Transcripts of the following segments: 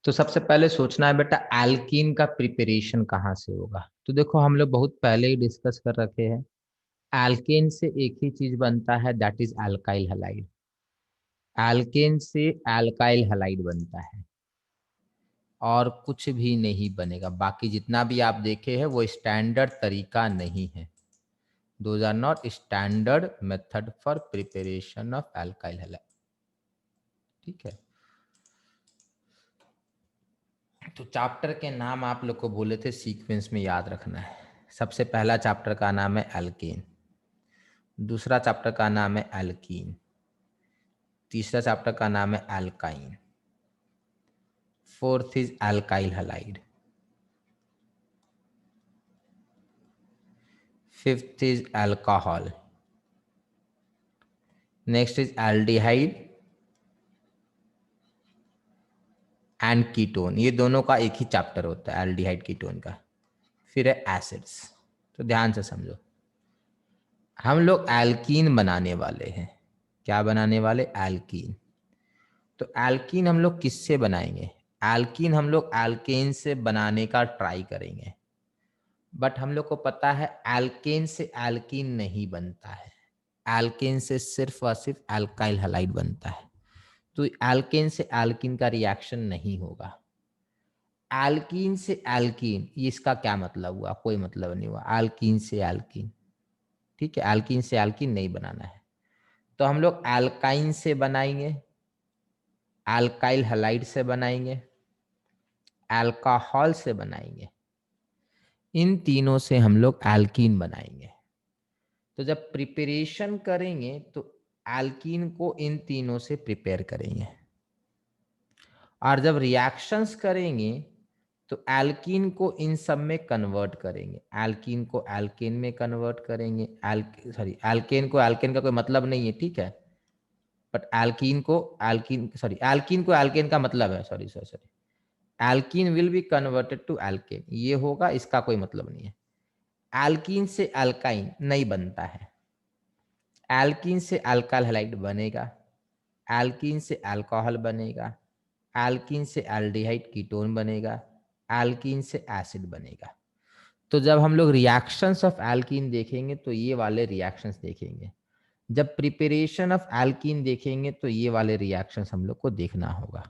तो सबसे पहले सोचना है बेटा एल्कीन का प्रिपरेशन कहाँ से होगा। तो देखो हम लोग बहुत पहले ही डिस्कस कर रखे हैं, एल्केन से एक ही चीज बनता है, that is alkyl halide. Alkane से अल्काइल हैलाइड बनता है और कुछ भी नहीं बनेगा। बाकी जितना भी आप देखे हैं वो स्टैंडर्ड तरीका नहीं है। Those are not standard method for preparation of alkyl halide. ठीक है, तो चैप्टर के नाम आप लोग को बोले थे सीक्वेंस में याद रखना है। सबसे पहला चैप्टर का नाम है एल्केन, दूसरा चैप्टर का नाम है एल्कीन, तीसरा चैप्टर का नाम है alkyne, fourth is alkyl halide, fifth is alcohol, next is aldehyde and ketone. ये दोनों का एक ही चैप्टर होता है एल्डिहाइड कीटोन का। फिर है एसिड्स। तो ध्यान से समझो, हम लोग एल्कीन बनाने वाले हैं। क्या बनाने वाले? एल्कीन। तो एल्कीन हम लोग किससे बनाएंगे? एल्कीन हम लोग एल्केन से बनाने का ट्राई करेंगे, बट हम लोग को पता है एल्केन से एल्कीन नहीं बनता है। एल्केन से सिर्फ और सिर्फ अल्काइल हैलाइड बनता है। तो एल्केन से एल्कीन का रिएक्शन नहीं होगा। एल्कीन से एल्कीन, ये इसका क्या मतलब हुआ? कोई मतलब नहीं हुआ। एल्कीन से एल्कीन, ठीक है, एल्कीन से एल्कीन नहीं बनाना है। तो हम लोग एल्काइन से बनाएंगे, अल्काइल हैलाइड से बनाएंगे, अल्कोहल से बनाएंगे, इन तीनों से हम लोग एल्कीन बनाएंगे। तो जब प्रिपरेशन करेंगे तो एल्कीन को इन तीनों से प्रिपेयर करेंगे, और जब रिएक्शंस करेंगे तो एल्कीन को इन सब में कन्वर्ट करेंगे। एल्कीन को एल्केन में कन्वर्ट करेंगे, एल्केन को एल्केन का कोई मतलब नहीं है, ठीक है, बट एल्कीन को एल्कीन, एल्कीन को एल्केन का मतलब है, sorry alkene will be converted to alkane, ये होगा, इसका कोई मतलब नहीं है। एल्कीन से अल्काइन नहीं बनता है, एल्कीन से अल्काइल हैलाइड बनेगा, एल्कीन से अल्कोहल बनेगा, एल्कीन से एल्डिहाइड कीटोन बनेगा, एल्कीन से एसिड बनेगा। तो जब हम लोग रिएक्शंस ऑफ एल्कीन देखेंगे तो ये वाले रिएक्शंस देखेंगे, जब प्रिपरेशन ऑफ एल्कीन देखेंगे तो ये वाले रिएक्शंस हम लोग को देखना होगा।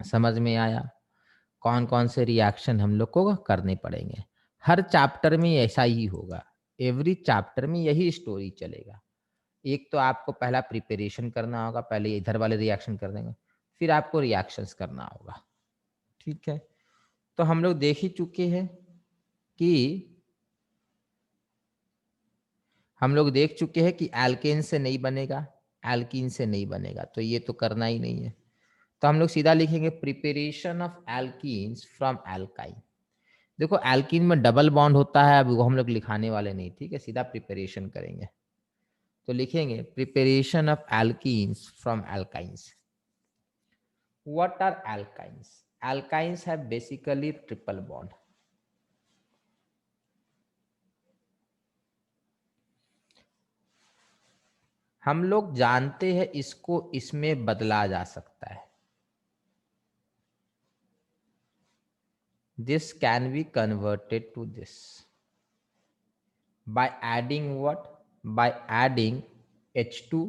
समझ में आया? कौन कौन से रिएक्शन हम लोग को करने पड़ेंगे। हर चैप्टर में ऐसा ही होगा, एवरी चैप्टर में यही स्टोरी चलेगा। एक तो आपको पहला प्रिपरेशन करना होगा, पहले इधर वाले रिएक्शन कर देंगे, फिर आपको रिएक्शंस करना होगा। ठीक है, तो हम लोग देख ही चुके हैं कि एल्केन से नहीं बनेगा, एल्कीन से नहीं बनेगा, तो ये तो करना ही नहीं है। तो हम लोग सीधा लिखेंगे preparation of alkenes from alkyne. देखो एल्कीन में डबल बॉन्ड होता है, अब वो हम लोग लिखाने वाले नहीं, ठीक है, सीधा प्रिपरेशन करेंगे। तो लिखेंगे preparation of alkenes from alkynes. What are alkynes? Alkynes have basically triple bond. हम लोग जानते हैं इसको इसमें बदला जा सकता है। This can be converted to this by adding what? By adding H2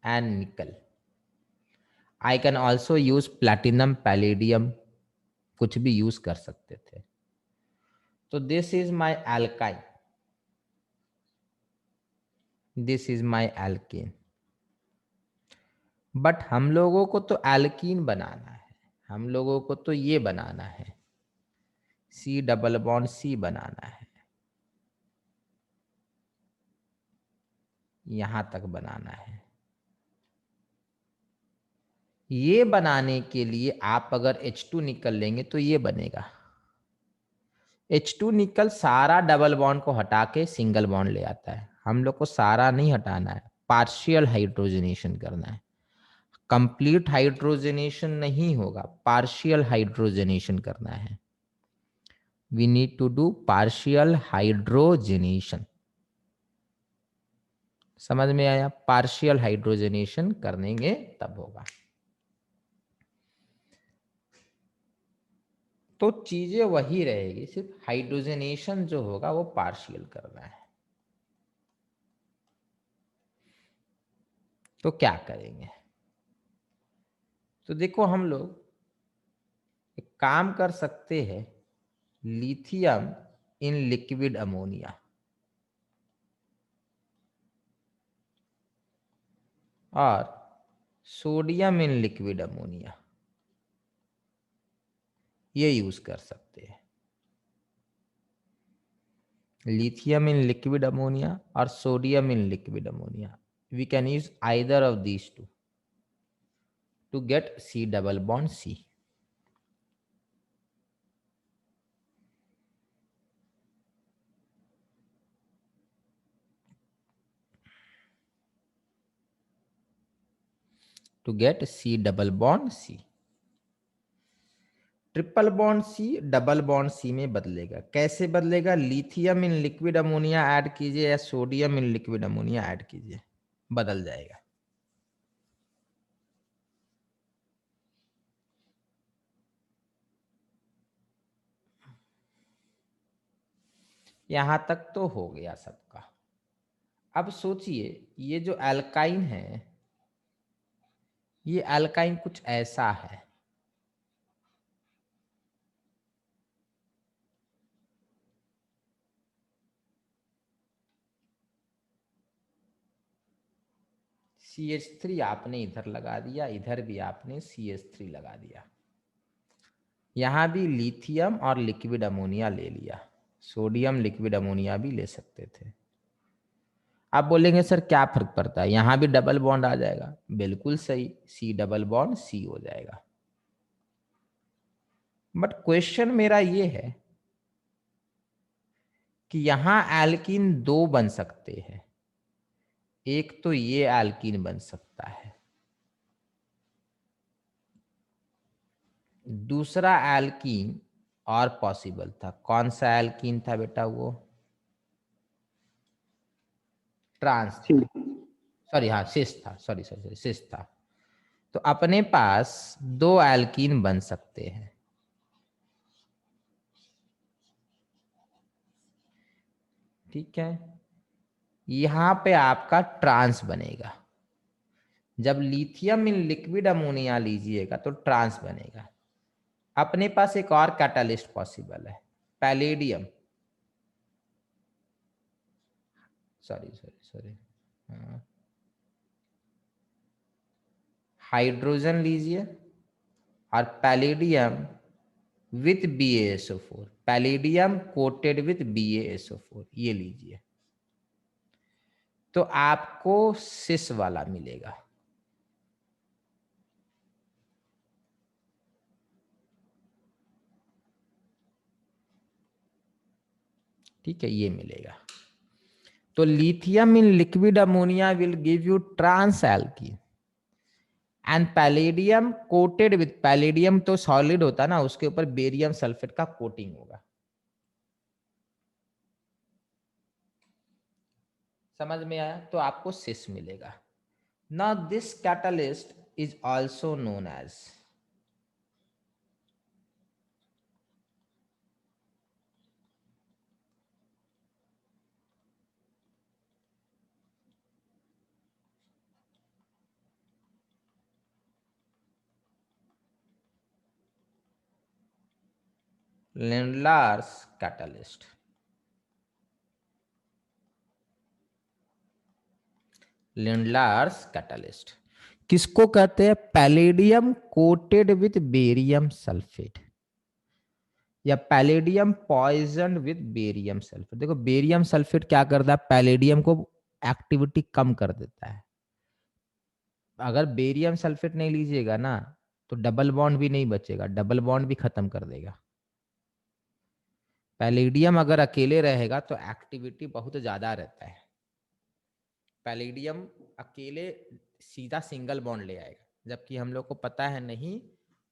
and nickel. I can also use platinum, palladium, कुछ भी यूज कर सकते थे। तो this is my alkyne, this is my alkene, but हम लोगों को तो एल्कीन बनाना है, हम लोगों को तो ये बनाना है, C डबल बॉन्ड C बनाना है, यहां तक बनाना है। ये बनाने के लिए आप अगर H2 निकल लेंगे तो ये बनेगा। H2 निकल सारा डबल बॉन्ड को हटा के सिंगल बॉन्ड ले आता है। हम लोग को सारा नहीं हटाना है, पार्शियल हाइड्रोजनेशन करना है। कंप्लीट हाइड्रोजनेशन नहीं होगा, पार्शियल हाइड्रोजनेशन करना है। We need to do partial hydrogenation. समझ में आया? पार्शियल हाइड्रोजनेशन करेंगे तब होगा। तो चीजें वही रहेगी, सिर्फ हाइड्रोजनेशन जो होगा वो पार्शियल करना है। तो क्या करेंगे? तो देखो हम लोग एक काम कर सकते हैं, लिथियम इन लिक्विड अमोनिया, और सोडियम इन लिक्विड अमोनिया, ये यूज कर सकते हैं। लिथियम इन लिक्विड अमोनिया और sodium in liquid ammonia, we can use either of these two to get C double bond C. To get C double bond C. Triple bond C double bond C में बदलेगा। कैसे बदलेगा? Lithium in liquid ammonia add कीजिए या sodium in liquid ammonia add कीजिए, बदल जाएगा। यहां तक तो हो गया सबका। अब सोचिए, ये जो एल्काइन है, ये एल्काइन कुछ ऐसा है। CH3 आपने इधर लगा दिया, इधर भी आपने CH3 लगा दिया। यहां भी लिथियम और लिक्विड अमोनिया ले लिया, सोडियम लिक्विड अमोनिया भी ले सकते थे। आप बोलेंगे सर क्या फर्क पड़ता है, यहां भी डबल बॉन्ड आ जाएगा। बिल्कुल सही, C डबल बॉन्ड C हो जाएगा। बट क्वेश्चन मेरा ये है कि यहां एल्कीन दो बन सकते हैं। एक तो ये एल्कीन बन सकता है, दूसरा एल्कीन और पॉसिबल था। कौन सा एल्कीन था बेटा? वो ट्रांस था, सॉरी, हाँ सिस था, सॉरी सॉरी सॉरी, सिस था। तो अपने पास दो एल्कीन बन सकते हैं। ठीक है, यहां पे आपका ट्रांस बनेगा। जब लिथियम इन लिक्विड अमोनिया लीजिएगा तो ट्रांस बनेगा। अपने पास एक और कैटालिस्ट पॉसिबल है, palladium, sorry sorry sorry, hydrogen लीजिए और palladium with BaSO4, palladium coated with BaSO4, ये लीजिए, तो आपको सिस वाला मिलेगा। ठीक है, ये मिलेगा। तो lithium in liquid ammonia will give you trans alkene, and palladium coated with, palladium तो सॉलिड होता ना, उसके ऊपर बेरियम सल्फेट का कोटिंग होगा। समझ में आया? तो आपको सिस मिलेगा। Now this catalyst is also known as Lindlar's catalyst. Lindlar's catalyst किसको कहते हैं? Palladium coated with barium sulphate, या palladium poison with barium sulphate. देखो बेरियम सल्फेट क्या करता है, पैलेडियम को एक्टिविटी कम कर देता है। अगर बेरियम सल्फेट नहीं लीजिएगा ना, तो डबल बॉन्ड भी नहीं बचेगा, डबल बॉन्ड भी खत्म कर देगा। पैलेडियम अगर अकेले रहेगा तो एक्टिविटी बहुत ज्यादा रहता है। पैलेडियम अकेले सीधा सिंगल बॉन्ड ले आएगा, जबकि हम लोग को पता है नहीं,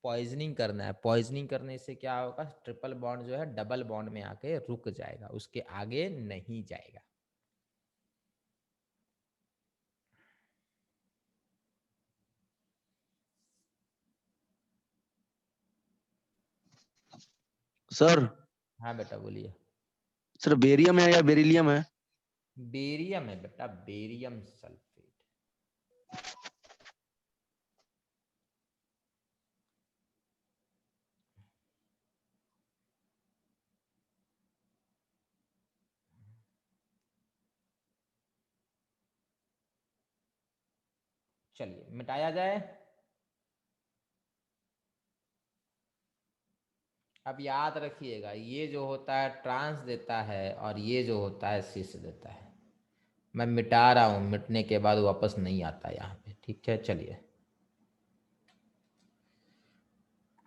पॉइजनिंग करना है। पॉइजनिंग करने से क्या होगा, ट्रिपल बॉन्ड जो है डबल बॉन्ड में आके रुक जाएगा, उसके आगे नहीं जाएगा। सर हाँ बेटा बोलिए। सर बेरियम है या बेरिलियम है? बेरियम है बेटा, बेरियम सल्फेट। चलिए मिटाया जाए। अब याद रखिएगा, ये जो होता है ट्रांस देता है और ये जो होता है सिस देता है। मैं मिटा रहा हूं, मिटने के बाद वापस नहीं आता यहाँ पे, ठीक है। चलिए,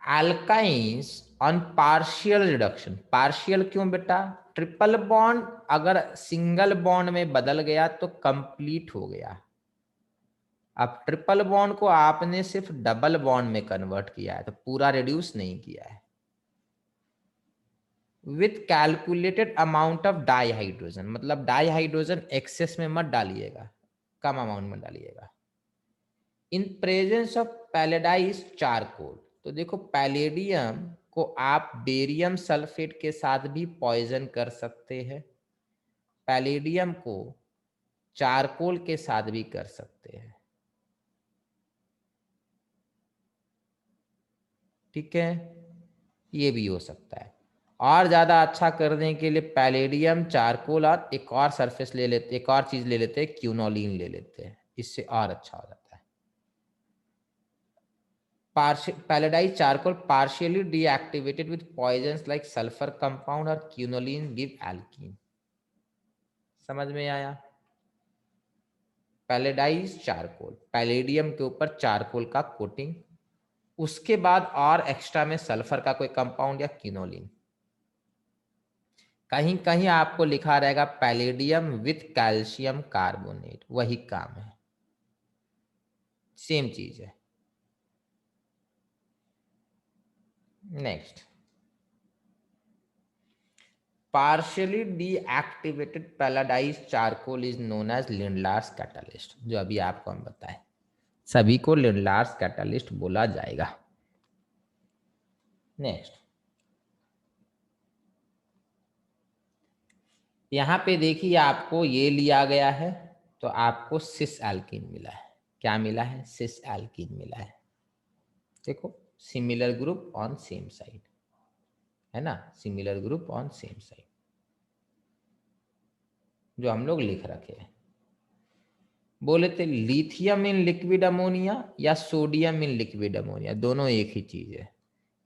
alkynes on partial reduction. Partial क्यों बेटा? ट्रिपल बॉन्ड अगर सिंगल बॉन्ड में बदल गया तो कंप्लीट हो गया। अब ट्रिपल बॉन्ड को आपने सिर्फ डबल बॉन्ड में कन्वर्ट किया है, तो पूरा रिड्यूस नहीं किया है। With calculated amount of dihydrogen, मतलब डाईहाइड्रोजन एक्सेस में मत डालिएगा, कम अमाउंट में डालिएगा। In presence of palladised charcoal. तो देखो, पैलेडियम को आप बेरियम सल्फेट के साथ भी पॉइजन कर सकते हैं, पैलेडियम को चारकोल के साथ भी कर सकते हैं, ठीक है। ये भी हो सकता है। और ज़्यादा अच्छा करने के लिए पैलेडियम, चारकोल और एक और सरफेस ले लेते, एक और चीज़ ले लेते हैं, क्यूनोलिन ले लेते हैं, इससे और अच्छा हो जाता है। Palladised charcoal partially deactivated with poisons like sulphur compound और क्यूनोलिन गिव एल्कीन। समझ में आया? पैलेडाइज चारकोल, पैलेडियम के ऊपर चारकोल का कोटिंग, उसके बाद और एक्स्ट्रा में सल्फर का कोई कंपाउंड या क्यूनोलिन। कहीं कहीं आपको लिखा रहेगा पैलेडियम विथ कैल्शियम कार्बोनेट, वही काम है, सेम चीज है। Next, partially deactivated palladised charcoal is known as Lindlar's catalyst, जो अभी आपको हम बताएं, सभी को लिंडलार्स कैटलिस्ट बोला जाएगा। नेक्स्ट, यहां पे देखिए आपको ये लिया गया है, तो आपको सिस एल्कीन मिला है। क्या मिला है? सिस एल्कीन मिला है। देखो, similar group on same side, है ना, similar group on same side, जो हम लोग लिख रखे हैं। बोले थे लिथियम इन लिक्विड अमोनिया या सोडियम इन लिक्विड अमोनिया, दोनों एक ही चीज है।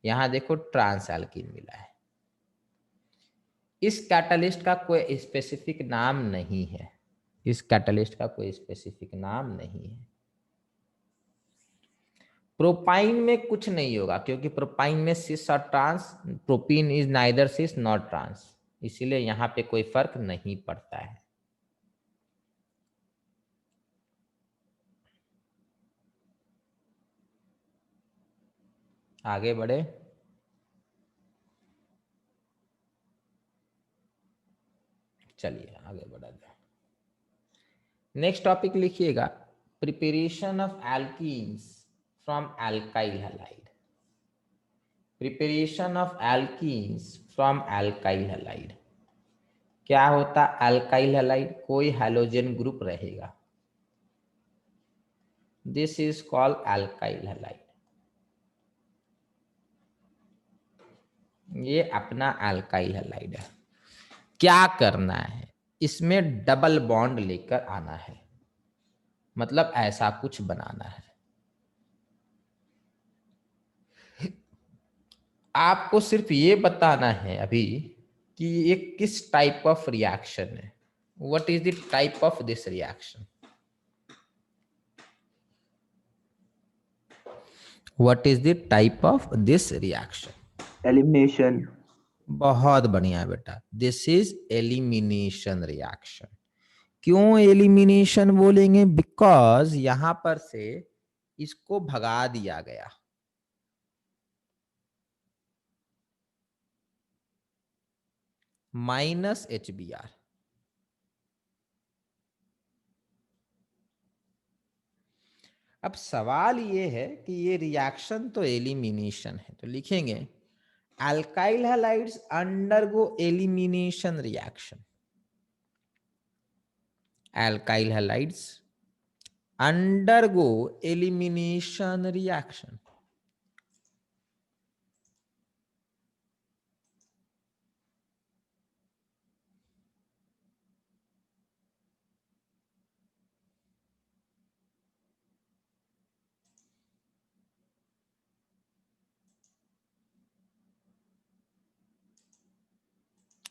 यहां देखो ट्रांस एल्कीन मिला है। इस कैटलिस्ट का कोई स्पेसिफिक नाम नहीं है, इस कैटलिस्ट का कोई स्पेसिफिक नाम नहीं है। प्रोपाइन में कुछ नहीं होगा, क्योंकि प्रोपाइन में सिस और trans, propene is neither cis not trans, इसीलिए यहां पे कोई फर्क नहीं पड़ता है। आगे बढ़े। चलिए आगे बढ़ा जाए। नेक्स्ट टॉपिक लिखिएगा, preparation of alkenes from alkyl halide. Preparation of alkenes from alkyl halide. क्या होता एल्काइल हैलाइड? कोई हैलोजन ग्रुप रहेगा, this is called alkyl halide. ये अपना एल्काइल हैलाइड है। क्या करना है? इसमें डबल बॉन्ड लेकर आना है, मतलब ऐसा कुछ बनाना है। आपको सिर्फ ये बताना है अभी कि ये किस टाइप ऑफ रिएक्शन है, what is the type of this reaction, what is the type of this reaction. Elimination. बहुत बढ़िया बेटा, दिस इज एलिमिनेशन रिएक्शन। क्यों एलिमिनेशन बोलेंगे? बिकॉज यहां पर से इसको भगा दिया गया, माइनस HBr। अब सवाल ये है कि ये रिएक्शन तो एलिमिनेशन है, तो लिखेंगे alkyl halides undergo elimination reaction. Alkyl halides undergo elimination reaction.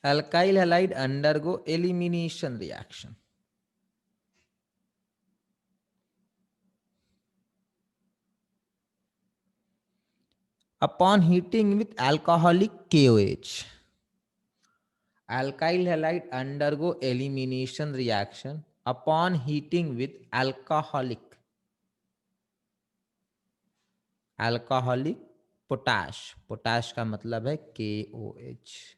Alkyl halide undergo elimination reaction. Upon heating with alcoholic KOH, alkyl halide undergo elimination reaction upon heating with alcoholic potash. Potash का मतलब है KOH.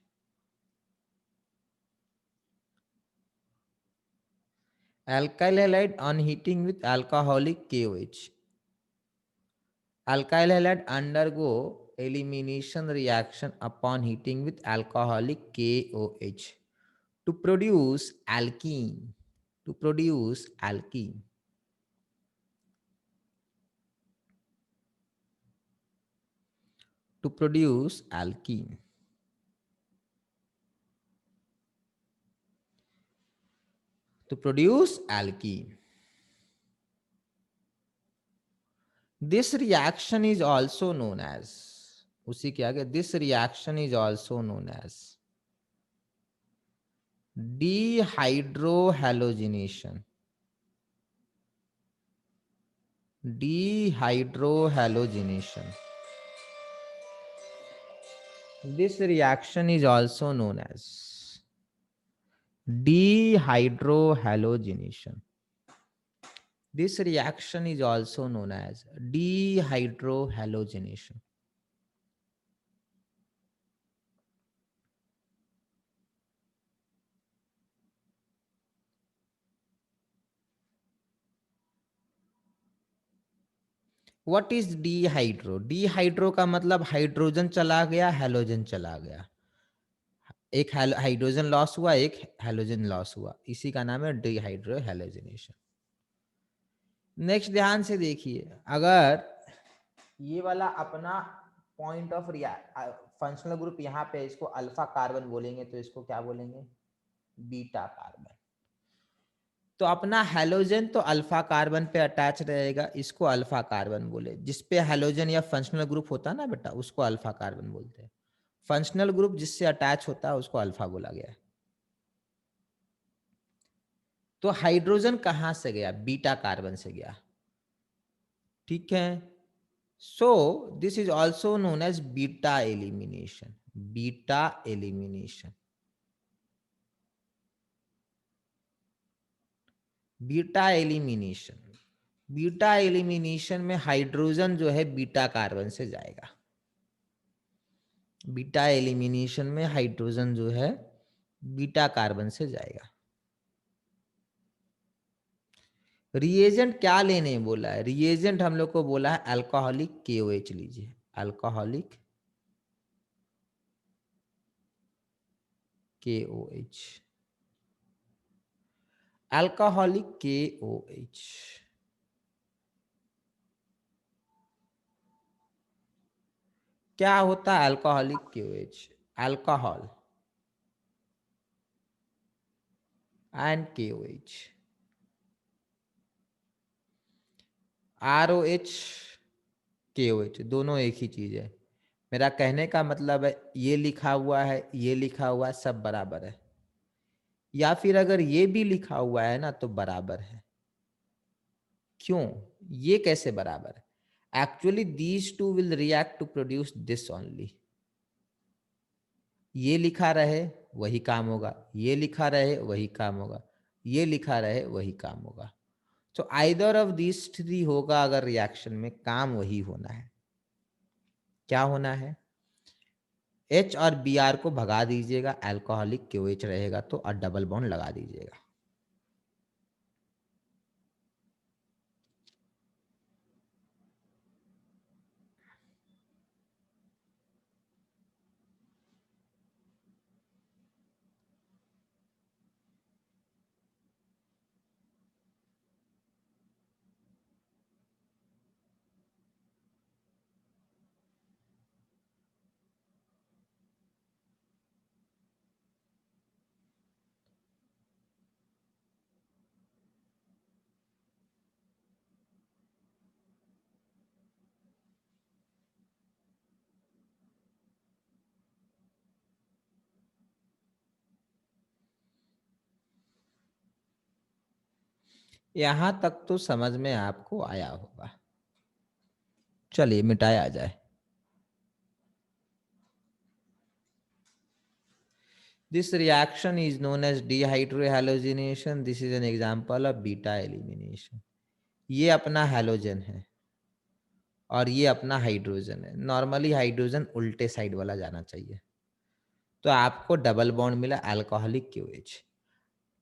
Alkyl halide on heating with alcoholic KOH. Alkyl halide undergo elimination reaction upon heating with alcoholic KOH to produce alkene. To produce alkene. To produce alkene. To produce alkene. This reaction is also known as, उसी के आगे, this reaction is also known as dehydrohalogenation. Dehydrohalogenation. This reaction is also known as dehydrohalogenation. This reaction is also known as dehydrohalogenation. What is dehydro? Dehydro का मतलब hydrogen चला गया, halogen चला गया. एक हाइड्रोजन लॉस हुआ, एक हैलोजन लॉस हुआ, इसी का नाम है डिहाइड्रो हैलोजिनेशन. नेक्स्ट ध्यान से देखिए, अगर ये वाला अपना पॉइंट ऑफ फंक्शनल ग्रुप यहाँ पे, इसको अल्फा कार्बन बोलेंगे, तो इसको क्या बोलेंगे? Beta carbon. तो अपना हैलोजन तो अल्फा कार्बन पे अटैच रहेगा, इसको अल्फा कार्बन बोले. जिसपे हैलोजन या फंक्शनल ग्रुप होता है ना बेटा, उसको अल्फा कार्बन बोलते हैं. फंक्शनल ग्रुप जिससे अटैच होता है उसको अल्फा बोला गया है. तो हाइड्रोजन कहां से गया? बीटा कार्बन से गया. ठीक है. So this is also known as beta elimination. Beta elimination. Beta elimination. Beta elimination में हाइड्रोजन जो है बीटा कार्बन से जाएगा. बीटा एलिमिनेशन में हाइड्रोजन जो है बीटा कार्बन से जाएगा. रिएजेंट क्या लेने बोला है? रिएजेंट हम लोग को बोला है अल्कोहलिक KOH लीजिए. Alcoholic KOH. Alcoholic KOH. क्या होता है alcoholic KOH? Alcohol and KOH. ROH KOH दोनों एक ही चीज है. मेरा कहने का मतलब है, ये लिखा हुआ है, ये लिखा हुआ है, सब बराबर है. या फिर अगर ये भी लिखा हुआ है ना तो बराबर है. क्यों? ये कैसे बराबर है? Actually these two will react to produce this only. ये लिखा रहे वही काम होगा, ये लिखा रहे वही काम होगा, ये लिखा रहे वही काम होगा. तो आइदर ऑफ दीज थ्री होगा. अगर रिएक्शन में काम वही होना है. क्या होना है? H और Br को भगा दीजिएगा, अल्कोहलिक KOH रहेगा, तो और डबल बॉन्ड लगा दीजिएगा. यहां तक तो समझ में आपको आया होगा। चलिए मिटाया जाए। This reaction is known as dehydrohalogenation. This is an example of beta elimination. ये अपना हैलोजन है और ये अपना हाइड्रोजन है। नॉर्मली हाइड्रोजन उल्टे साइड वाला जाना चाहिए, तो आपको डबल बॉन्ड मिला अल्कोहलिक क्यूएच।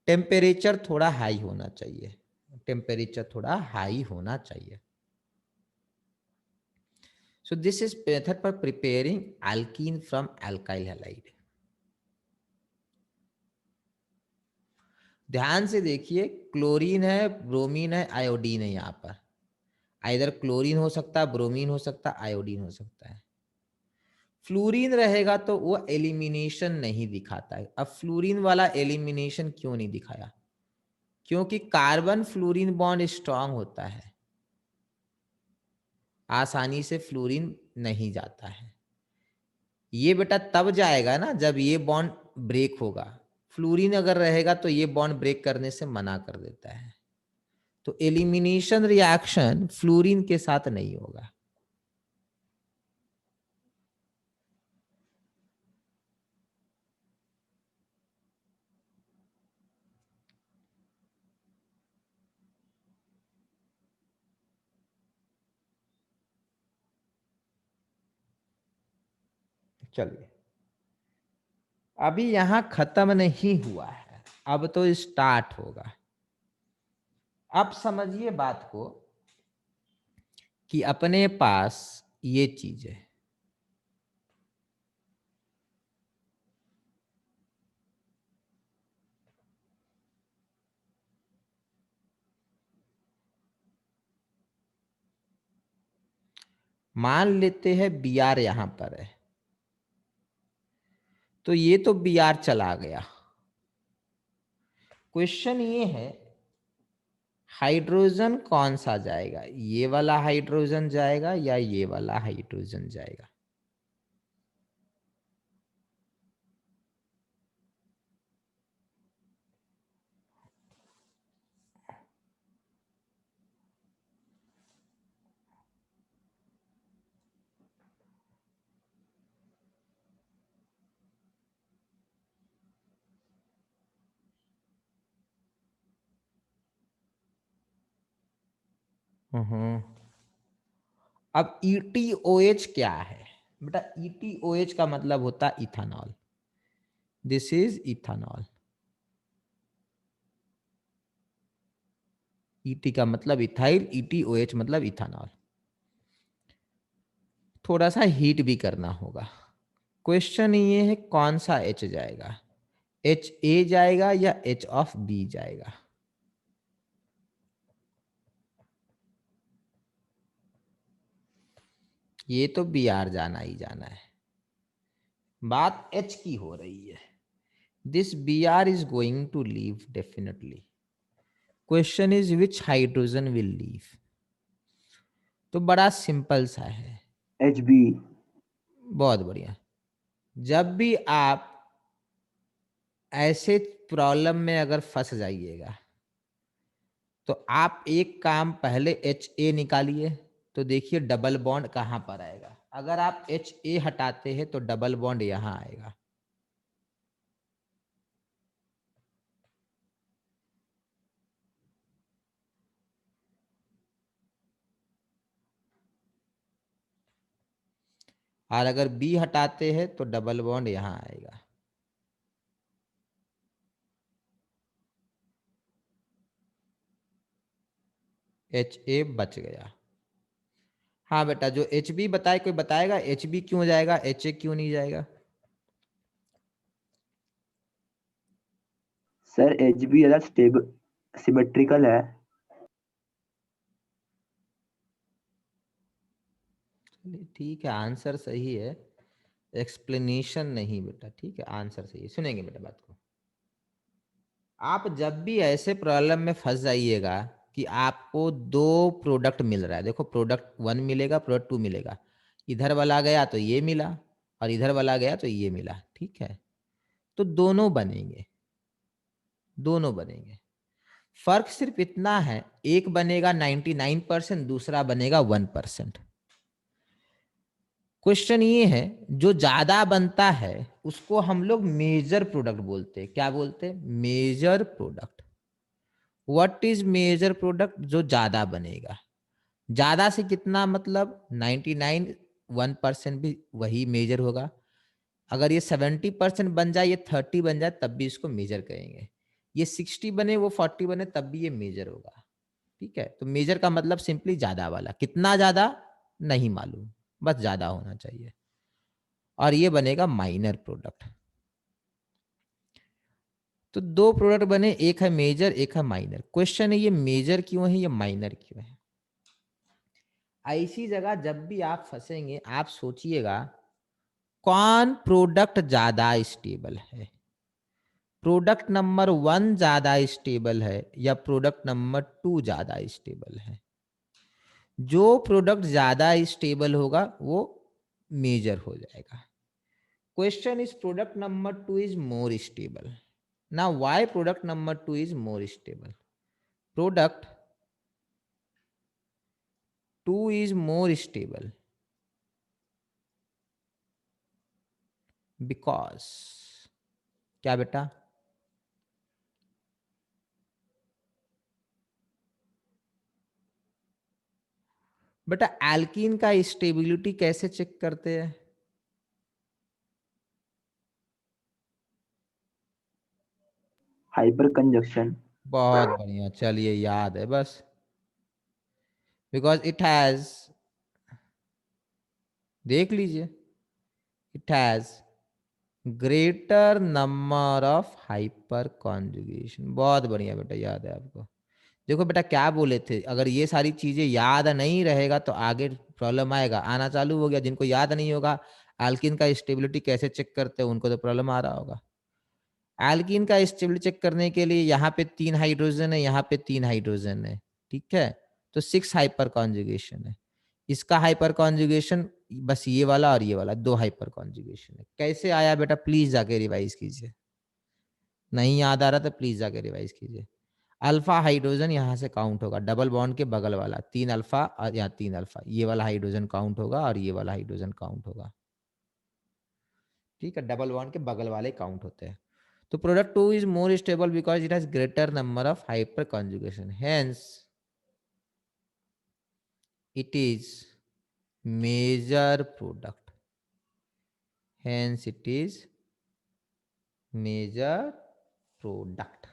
टेम्परेचर थोड़ा हाई होना चाहिए, टेम्परेचर थोड़ा हाई होना चाहिए। So this is method for preparing alkene from alkyl halide. ध्यान से देखिए, क्लोरीन है, ब्रोमीन है, आयोडीन है। यहाँ पर आइदर क्लोरीन हो सकता है, ब्रोमीन हो सकता है, आयोडीन हो सकता है। फ्लोरीन रहेगा तो वो एलिमिनेशन नहीं दिखाता है। अब फ्लोरीन वाला एलिमिनेशन क्यों नहीं दिखाया? क्योंकि कार्बन फ्लोरीन बॉन्ड स्ट्रांग होता है, आसानी से फ्लोरीन नहीं जाता है। ये बेटा तब जाएगा ना जब ये बॉन्ड ब्रेक होगा। फ्लोरीन अगर रहेगा तो ये बॉन्ड ब्रेक करने से मना कर देता है, तो एलिमिनेशन रिएक्शन फ्लोरीन के साथ नहीं होगा। चलिए, अभी यहां खत्म नहीं हुआ है, अब तो स्टार्ट होगा। अब समझिए बात को कि अपने पास ये चीज है, मान लेते हैं बी आर यहां पर है, तो ये तो बी आर चला गया। क्वेश्चन ये है हाइड्रोजन कौन सा जाएगा, ये वाला हाइड्रोजन जाएगा या ये वाला हाइड्रोजन जाएगा? हम्म। अब ETOH क्या है बेटा? ETOH का मतलब होता है ethanol. This is ethanol. ET का मतलब इथाइल, ETOH मतलब इथानॉल। थोड़ा सा हीट भी करना होगा। क्वेश्चन ये है कौन सा H जाएगा, HA जाएगा या H ऑफ B जाएगा? ये तो Br जाना ही जाना है। बात H की हो रही है। This Br is going to leave definitely. Question is which hydrogen will leave. तो बड़ा सिंपल सा है, HB। बहुत बढ़िया। जब भी आप ऐसे प्रॉब्लम में अगर फंस जाइएगा तो आप एक काम पहले HA निकालिए, तो देखिए डबल बॉन्ड कहाँ पर आएगा। अगर आप HA हटाते हैं तो डबल बॉन्ड यहाँ आएगा। और अगर B हटाते हैं तो डबल बॉन्ड यहाँ आएगा। HA बच गया। हाँ बेटा, जो HB बताए, कोई बताएगा HB क्यों जाएगा, HA क्यों नहीं जाएगा? सर HB ज्यादा स्टेबल सिमेट्रिकल है। चलिए ठीक है, आंसर सही है, एक्सप्लेनेशन नहीं बेटा। ठीक है, आंसर सही है। सुनेंगे बेटा बात को। आप जब भी ऐसे प्रॉब्लम में फंस जाइएगा कि आपको दो प्रोडक्ट मिल रहा है, देखो प्रोडक्ट 1 मिलेगा, प्रोडक्ट 2 मिलेगा, इधर वाला गया तो ये मिला और इधर वाला गया तो ये मिला, ठीक है, तो दोनों बनेंगे, दोनों बनेंगे। फर्क सिर्फ इतना है, एक बनेगा 99%, दूसरा बनेगा 1%। क्वेश्चन ये है, जो ज्यादा बनता है उसको हम लोग मेजर प्रोडक्ट बोलते हैं। क्या बोलते हैं? Major product. What is major product? जो ज्यादा बनेगा। ज्यादा से कितना मतलब? 99, 1% भी वही मेजर होगा। अगर ये 70% बन जाए, ये 30 बन जाए, तब भी इसको मेजर कहेंगे। ये 60 बने, वो 40 बने, तब भी ये मेजर होगा। ठीक है, तो मेजर का मतलब सिंपली ज्यादा वाला। कितना ज्यादा नहीं मालूम, बस ज्यादा होना चाहिए। और ये बनेगा माइनर प्रोडक्ट। तो दो प्रोडक्ट बने, एक है मेजर, एक है माइनर। क्वेश्चन है, ये मेजर क्यों है, ये माइनर क्यों है? ऐसी जगह जब भी आप फंसेंगे, आप सोचिएगा कौन प्रोडक्ट ज्यादा स्टेबल है। प्रोडक्ट नंबर 1 ज्यादा स्टेबल है या प्रोडक्ट नंबर 2 ज्यादा स्टेबल है? जो प्रोडक्ट ज्यादा स्टेबल होगा वो मेजर हो जाएगा। Question is product number 2 is more stable. now why product number 2 is more stable? Product 2 is more stable because, क्या बेटा? बेटा एल्कीन का स्टेबिलिटी कैसे चेक करते हैं? Hyper conjunction. बहुत बढ़िया, चलिए याद है बस। बिकॉज इट हैज, देख लीजिए, it has greater number of hyper conjugation. बहुत बढ़िया बेटा, याद है आपको। देखो बेटा क्या बोले थे, अगर ये सारी चीजें याद नहीं रहेगा तो आगे प्रॉब्लम आएगा। आना चालू हो गया, जिनको याद नहीं होगा एल्किन का स्टेबिलिटी कैसे चेक करते हैं, उनको तो प्रॉब्लम आ रहा होगा। एल्कीन का स्टेबिलिटी चेक करने के लिए यहाँ पे 3 हाइड्रोजन है, यहाँ पे 3 हाइड्रोजन है, ठीक है, तो 6 हाइपर कॉन्जुगेशन है। इसका हाइपर कॉन्जुगेशन बस ये वाला और ये वाला 2 हाइपर कॉन्जुगेशन है। कैसे आया बेटा, प्लीज जाके रिवाइज कीजिए। नहीं याद आ रहा तो प्लीज जाके रिवाइज कीजिए। अल्फा हाइड्रोजन यहाँ से काउंट होगा, डबल बॉन्ड के बगल वाला 3 अल्फा और यहाँ 3 अल्फा, ये वाला हाइड्रोजन काउंट होगा और ये वाला हाइड्रोजन काउंट होगा। ठीक है, डबल बॉन्ड के बगल वाले काउंट होते हैं। तो product 2 is more stable because it has greater number of hyperconjugation, hence it is major product, hence it is major product.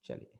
चलिए,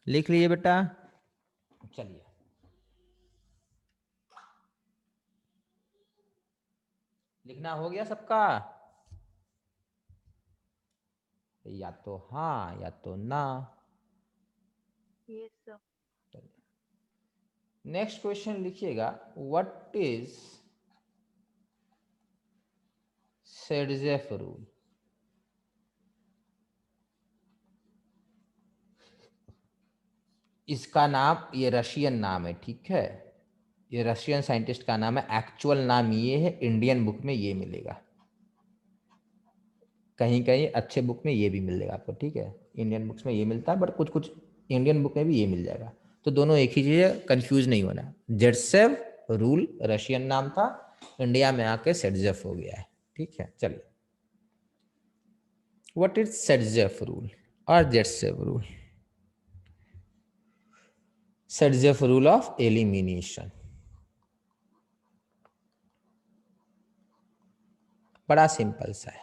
लिख लीजिए बेटा। चलिए, लिखना हो गया सबका? या तो हाँ या तो ना। Yes sir. नेक्स्ट क्वेश्चन लिखिएगा, व्हाट इज सेडजेफ रूल? इसका नाम, ये रशियन नाम है, ठीक है, ये रशियन साइंटिस्ट का नाम है, एक्चुअल नाम ये है, इंडियन बुक में ये मिलेगा, कहीं कहीं अच्छे बुक में ये भी मिल जाएगा आपको, ठीक है। इंडियन बुक्स में ये मिलता है, बट कुछ कुछ इंडियन बुक में भी ये मिल जाएगा। तो दोनों एक ही चीज़ है, कंफ्यूज नहीं होना। जेडसेव रूल रशियन नाम था, इंडिया में आके सेडजेफ हो गया है, ठीक है। चलिए, व्हाट इज सेडजेफ रूल और Zaitsev rule? Saytzeff rule of elimination बड़ा सिंपल सा है।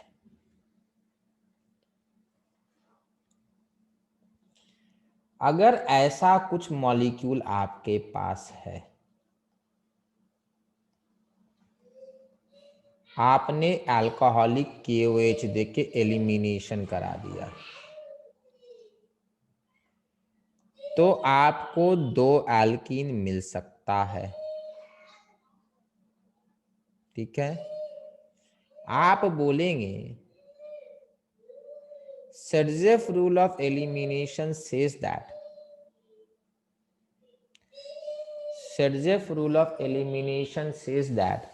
अगर ऐसा कुछ मॉलिक्यूल आपके पास है, आपने अल्कोहलिक KOH देके एलिमिनेशन करा दिया, तो आपको 2 एल्कीन मिल सकता है, ठीक है। आप बोलेंगे Sergev rule of elimination says that Sergev rule of elimination says that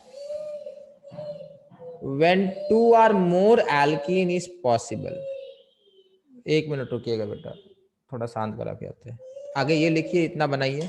when 2 or more alkene is possible, 1 minute रुकिएगा बेटा, थोड़ा शांत करा के आते हैं। आगे ये लिखिए, इतना बनाइए।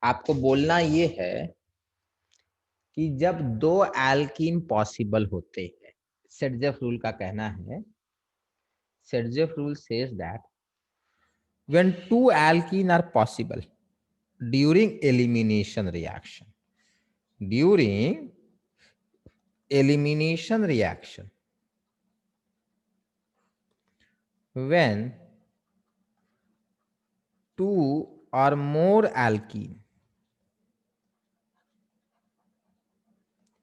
आपको बोलना ये है कि जब 2 एल्कीन पॉसिबल होते हैं, सेडजेफ रूल का कहना है, सेडजेफ rule says that when 2 alkene are possible during elimination reaction, during elimination reaction, when 2 or more alkene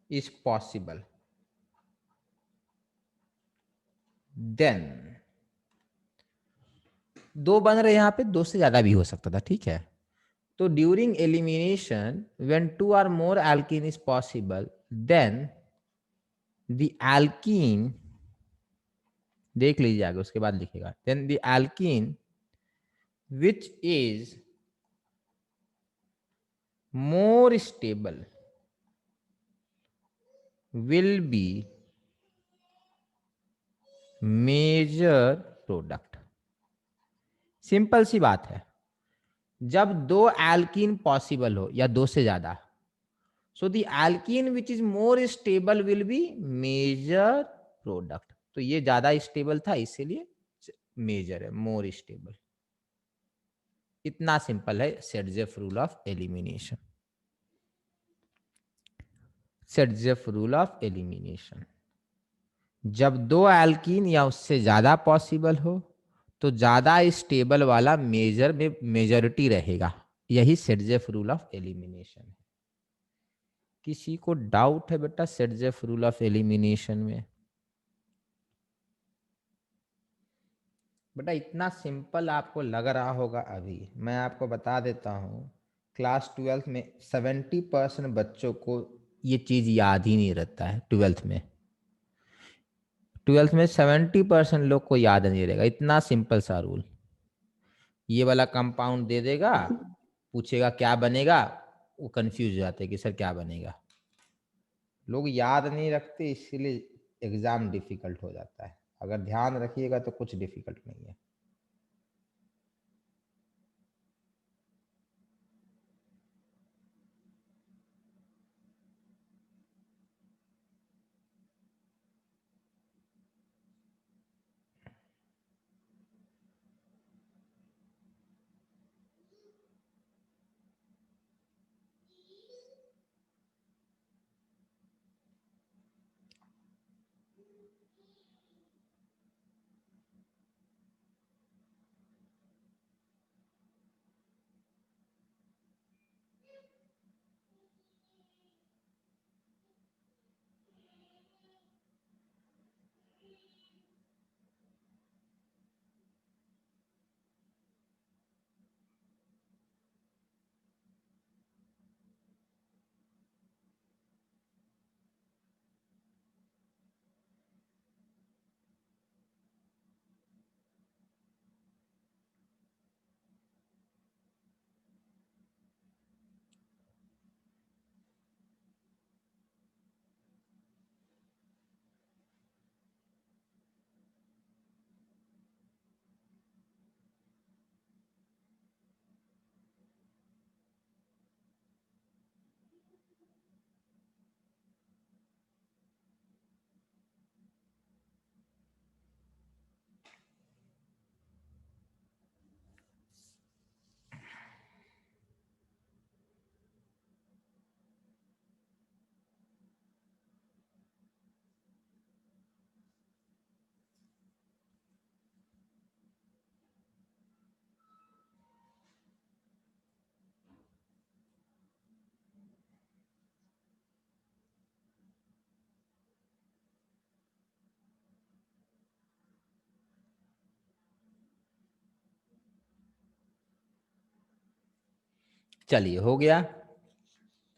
is possible, then 2 बन रहे, यहाँ पे 2 से ज्यादा भी हो सकता था, ठीक है। तो during elimination when 2 or more alkene is possible, then the alkene, देख लीजिए आगे, उसके बाद लिखेगा, then the alkene which is more stable will be major product. Simple सी बात है, जब 2 एल्कीन पॉसिबल हो या 2 से ज्यादा, so the alkene which is more stable will be major product. तो ये ज्यादा स्टेबल था, इसीलिए मेजर है, मोर स्टेबल। इतना सिंपल है सेडजेफ rule of elimination. सेडजेफ rule of elimination, जब 2 एल्कीन या उससे ज्यादा पॉसिबल हो तो ज्यादा स्टेबल वाला मेजर में मेजॉरिटी रहेगा। यही सेडजेफ रूल ऑफ एलिमिनेशन है। किसी को डाउट है बेटा सेडजेफ रूल ऑफ एलिमिनेशन में? बेटा इतना सिंपल आपको लग रहा होगा, अभी मैं आपको बता देता हूँ, क्लास 12th में 70% बच्चों को ये चीज़ याद ही नहीं रहता है। 12th में 70% लोग को याद नहीं रहेगा, इतना सिंपल सा रूल। ये वाला कंपाउंड दे देगा, पूछेगा क्या बनेगा, वो कंफ्यूज हो जाते हैं कि सर क्या बनेगा। लोग याद नहीं रखते, इसीलिए एग्जाम डिफिकल्ट हो जाता है। अगर ध्यान रखिएगा तो कुछ डिफिकल्ट नहीं है। चलिए हो गया।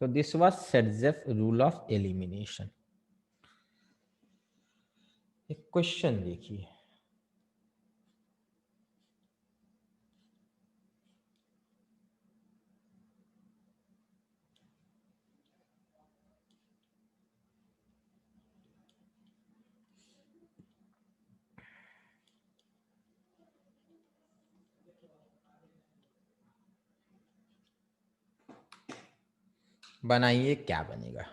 तो this was Saytzeff rule of elimination. एक क्वेश्चन देखिए, बनाइए क्या बनेगा।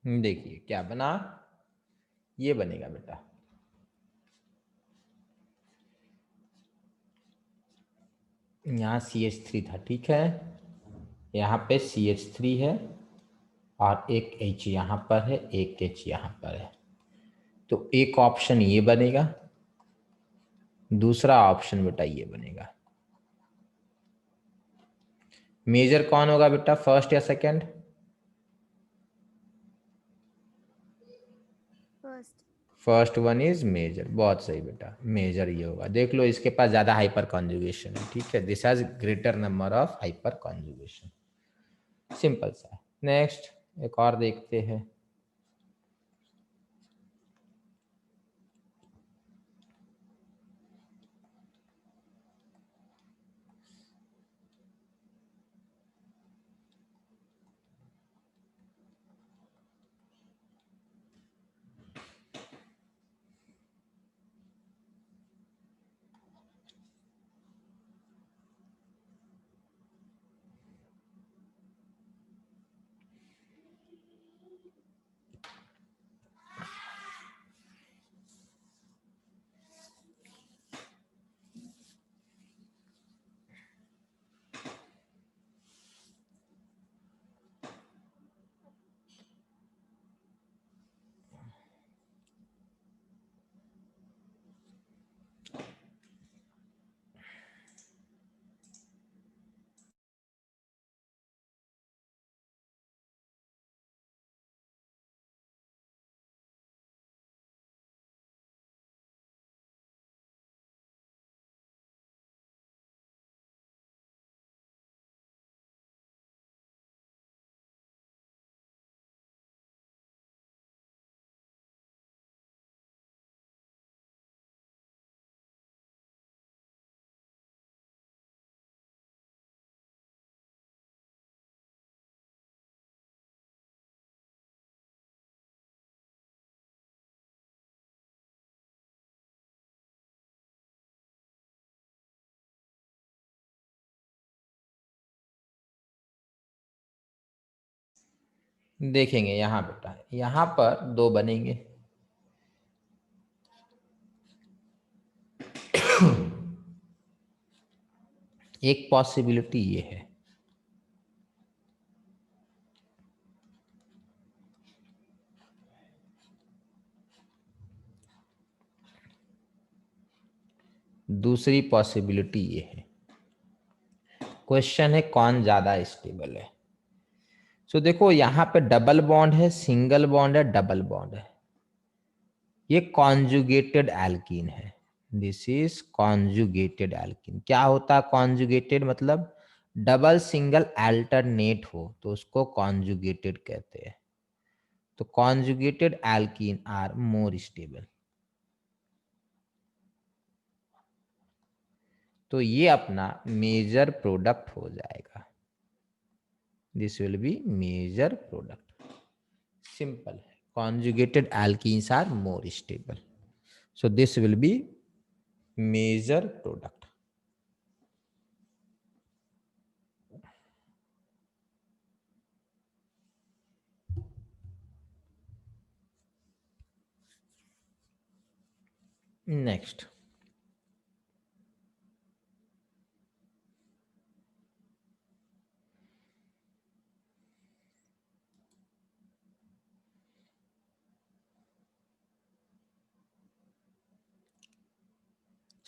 देखिए क्या बना, ये बनेगा बेटा। यहाँ CH3 था, ठीक है, यहाँ पे CH3 है और एक H यहाँ पर है, एक H यहाँ पर है। तो एक ऑप्शन ये बनेगा, दूसरा ऑप्शन बेटा ये बनेगा। मेजर कौन होगा बेटा, फर्स्ट या second? First one is major, बहुत सही बेटा, मेजर ये होगा। देख लो इसके पास ज्यादा हाइपर कॉन्जुगेशन है, ठीक है, this has greater number of hyper conjugation, simple सा। नेक्स्ट एक और देखते हैं। देखेंगे यहाँ बेटा, यहाँ पर दो बनेंगे, एक पॉसिबिलिटी ये है, दूसरी पॉसिबिलिटी ये है। क्वेश्चन है कौन ज्यादा स्टेबल है। सो देखो यहाँ पे डबल बॉन्ड है, सिंगल बॉन्ड है, डबल बॉन्ड है, ये कॉन्जुगेटेड एल्कीन है। This is conjugated alkene. क्या होता है कॉन्जुगेटेड मतलब डबल सिंगल अल्टरनेट हो तो उसको कॉन्जुगेटेड कहते हैं। तो conjugated alkene are more stable. तो ये अपना मेजर प्रोडक्ट हो जाएगा, this will be major product. Simple है, conjugated alkenes are more stable, so this will be major product. Next,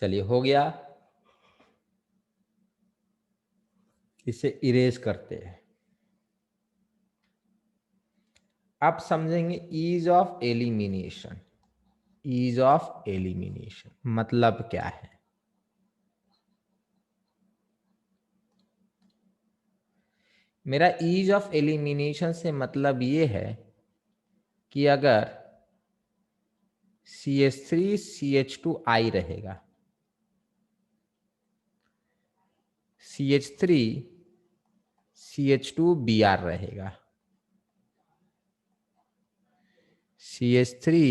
चलिए हो गया, इसे इरेज करते हैं। अब समझेंगे ease of elimination. Ease of elimination मतलब क्या है। मेरा ईज ऑफ एलिमिनेशन से मतलब ये है कि अगर CH3 CH2I रहेगा, CH3 CH2Br रहेगा, CH3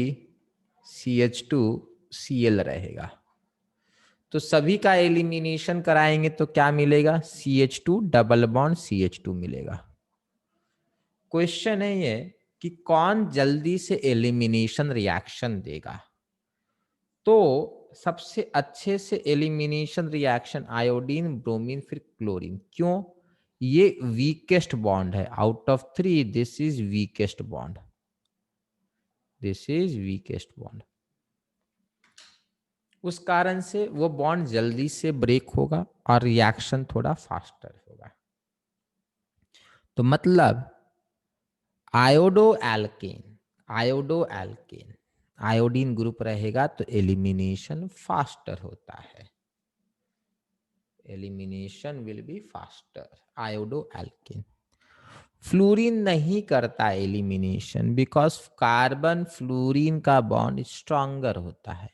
CH2Cl रहेगा, तो सभी का एलिमिनेशन कराएंगे तो क्या मिलेगा, CH2 डबल बॉन्ड CH2 मिलेगा। क्वेश्चन है ये कि कौन जल्दी से एलिमिनेशन रिएक्शन देगा। तो सबसे अच्छे से एलिमिनेशन रिएक्शन आयोडीन, ब्रोमीन, फिर क्लोरीन। क्यों, ये वीकेस्ट बॉन्ड है out of three, this is weakest bond, this is weakest bond. उस कारण से वो बॉन्ड जल्दी से ब्रेक होगा और रिएक्शन थोड़ा फास्टर होगा। तो मतलब iodo alkane, iodo alkane, iodine group रहेगा तो एलिमिनेशन फास्टर होता है, elimination will be faster, iodo alkane. Fluorine नहीं करता एलिमिनेशन बिकॉज कार्बन फ्लोरीन का बॉन्ड स्ट्रॉन्गर होता है।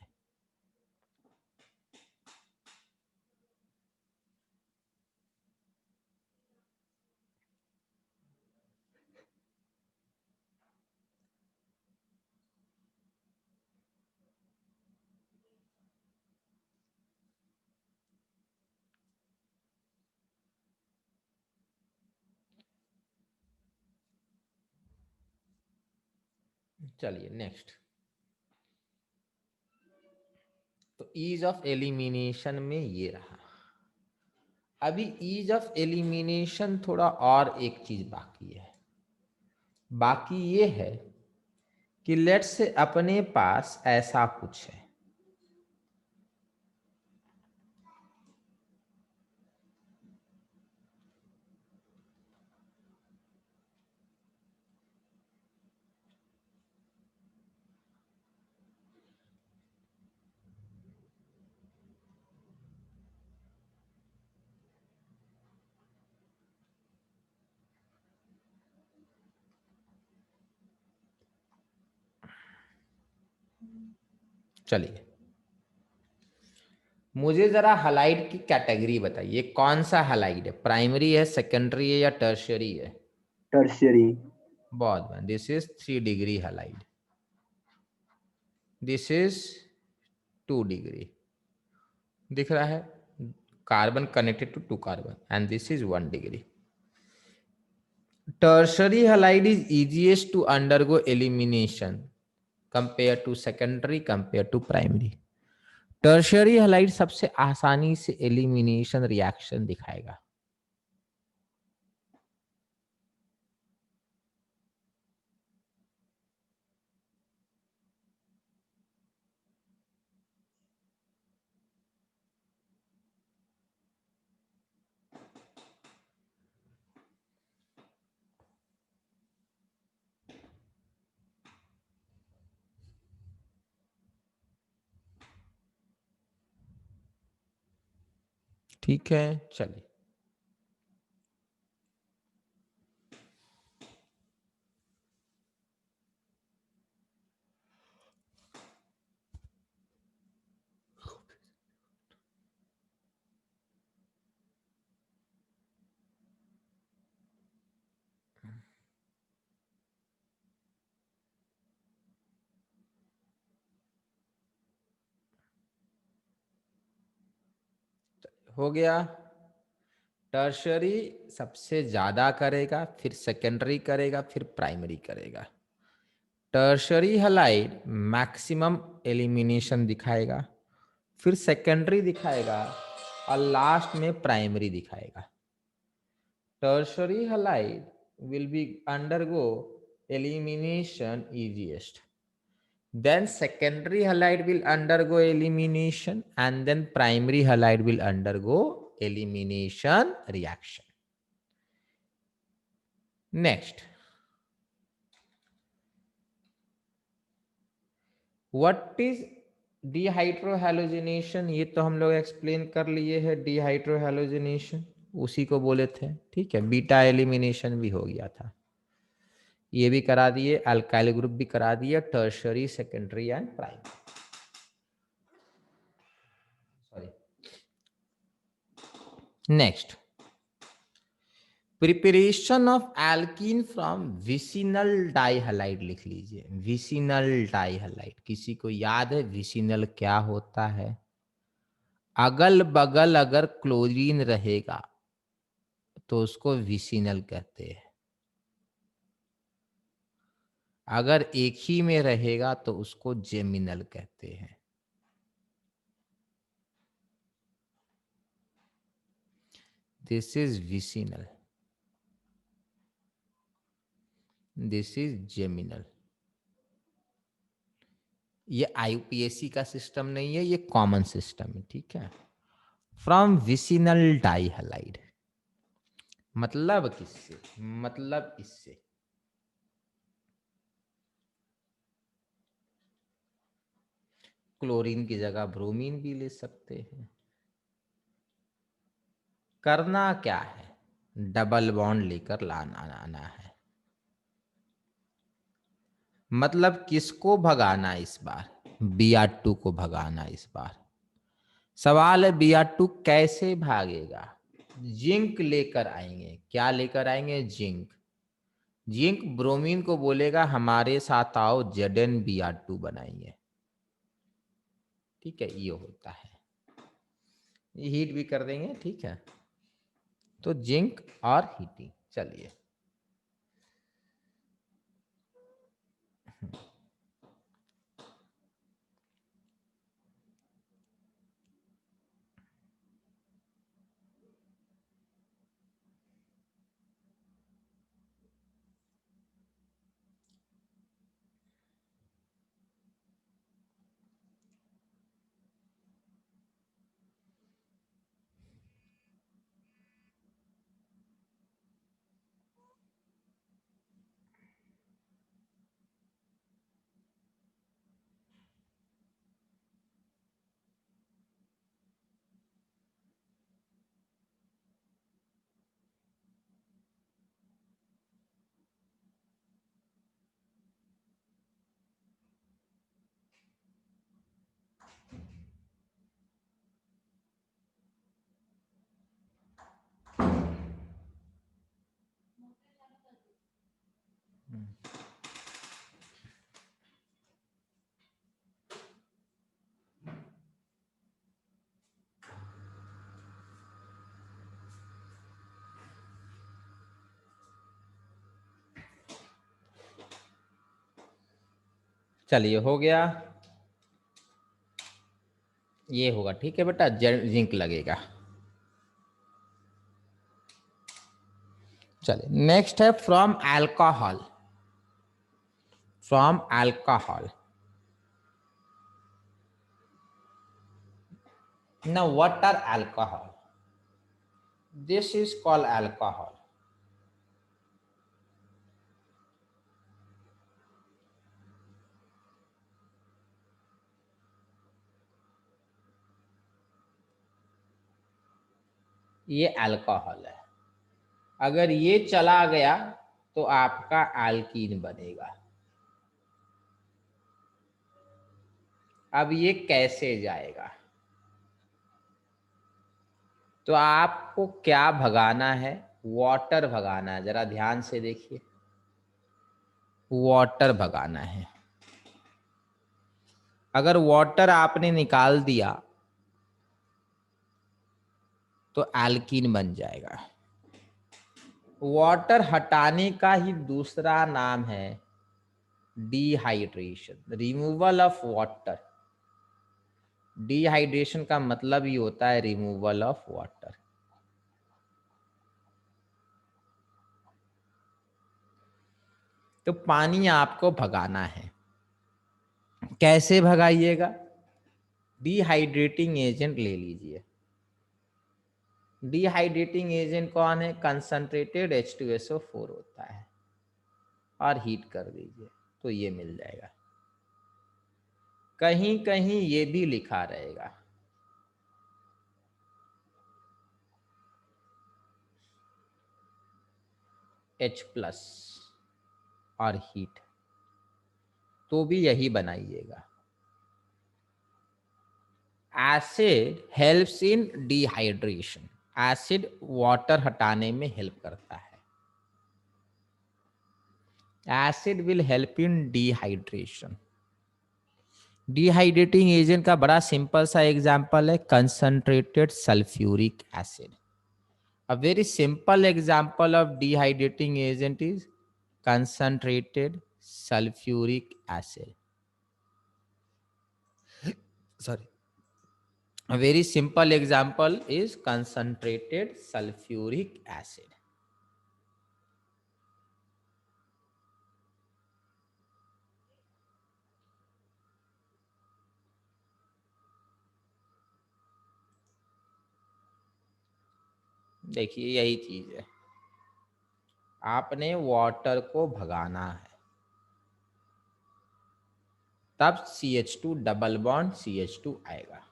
चलिए नेक्स्ट, तो ईज ऑफ एलिमिनेशन में ये रहा। अभी ईज ऑफ एलिमिनेशन थोड़ा और एक चीज बाकी है, बाकी ये है कि लेट्स से अपने पास ऐसा कुछ है, चलिए मुझे जरा हलाइड की कैटेगरी बताइए, कौन सा हलाइड है, प्राइमरी है, सेकेंडरी है या टर्शियरी है? टर्शियरी। बहुत बढ़िया, this is 3 degree halide, this is 2 degree, दिख रहा है, carbon connected to 2 carbon, and this is 1 degree. Tertiary halide is easiest to undergo elimination compared to secondary, compared to primary। Tertiary halide सबसे आसानी से elimination reaction दिखाएगा। ठीक है, चलिए हो गया। टर्शियरी सबसे ज्यादा करेगा, फिर सेकेंडरी करेगा, फिर प्राइमरी करेगा। टर्शियरी हलाइड मैक्सिमम एलिमिनेशन दिखाएगा, फिर सेकेंडरी दिखाएगा और लास्ट में प्राइमरी दिखाएगा। Tertiary halide will be undergo elimination easiest, then secondary halide will undergo elimination, and then primary halide will undergo elimination reaction. Next, what is डिहाइड्रोहैलोजिनेशन? ये तो हम लोग एक्सप्लेन कर लिए है, डिहाइड्रोहैलोजिनेशन उसी को बोले थे, ठीक है। बीटा एलिमिनेशन भी हो गया था, ये भी करा दिए, अल्काइल ग्रुप भी करा दिया, tertiary, secondary and primary. Sorry, next, preparation of alkene from vicinal dihalide लिख लीजिए, विसिनल डाइहलाइड। किसी को याद है विसिनल क्या होता है? अगल बगल अगर क्लोरीन रहेगा तो उसको विसिनल कहते हैं, अगर एक ही में रहेगा तो उसको जेमिनल कहते हैं। This is vicinal, this is geminal. ये आईयूपीएसी का सिस्टम नहीं है, ये कॉमन सिस्टम है, ठीक है। फ्रॉम विसिनल डाइहलाइड मतलब किससे? मतलब इससे, क्लोरीन की जगह ब्रोमीन भी ले सकते हैं। करना क्या है, डबल बॉन्ड लेकर आना है। मतलब किसको भगाना इस बार, Br2 को भगाना इस बार। सवाल है Br2 कैसे भागेगा, जिंक लेकर आएंगे। क्या लेकर आएंगे, जिंक। जिंक ब्रोमीन को बोलेगा हमारे साथ आओ, ZnBr2 बनाएंगे। ठीक है, ये होता है, ये हीट भी कर देंगे। ठीक है, तो जिंक और हीटिंग। चलिए चलिए हो गया, ये होगा। ठीक है बेटा, जिंक लगेगा। चलिए नेक्स्ट है from alcohol. From alcohol, now what are alcohol, this is called alcohol. ये अल्कोहल है। अगर ये चला गया तो आपका एल्कीन बनेगा। अब ये कैसे जाएगा, तो आपको क्या भगाना है, वाटर भगाना है। जरा ध्यान से देखिए, वाटर भगाना है। अगर वाटर आपने निकाल दिया तो एल्कीन बन जाएगा। वाटर हटाने का ही दूसरा नाम है dehydration, removal of water. Dehydration का मतलब ही होता है रिमूवल ऑफ वाटर। तो पानी आपको भगाना है, कैसे भगाइएगा, डिहाइड्रेटिंग एजेंट ले लीजिए। डिहाइड्रेटिंग एजेंट कौन है, कंसंट्रेटेड H2SO4 होता है, और हीट कर दीजिए तो ये मिल जाएगा। कहीं कहीं ये भी लिखा रहेगा H+ और हीट, तो भी यही बनाइएगा। Acid helps in dehydration, acid water हटाने में हेल्प करता है। Acid will help in dehydration. Dehydrating agent का बड़ा सिंपल सा एग्जांपल है concentrated sulphuric acid. A very simple example of dehydrating agent is concentrated sulfuric acid. Sorry. A very simple example is concentrated sulfuric acid. देखिए यही चीज है, आपने water को भगाना है। तब CH2 डबल बॉन्ड CH2 आएगा।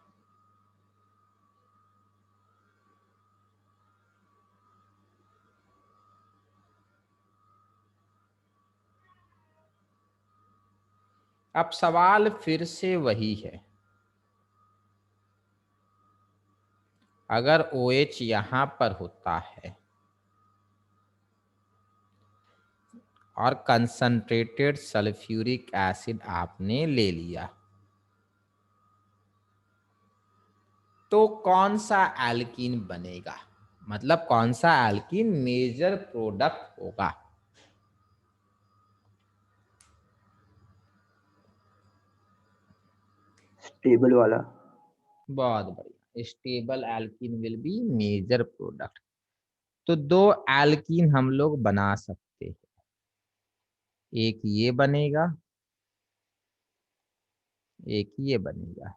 अब सवाल फिर से वही है, अगर OH यहां पर होता है और कंसंट्रेटेड सल्फ्यूरिक एसिड आपने ले लिया, तो कौन सा एल्कीन बनेगा, मतलब कौन सा एल्कीन मेजर प्रोडक्ट होगा। स्टेबल वाला। बहुत बढ़िया, stable alkene will be major product. तो दो एल्कीन हम लोग बना सकते हैं, एक ये बनेगा, एक ये बनेगा।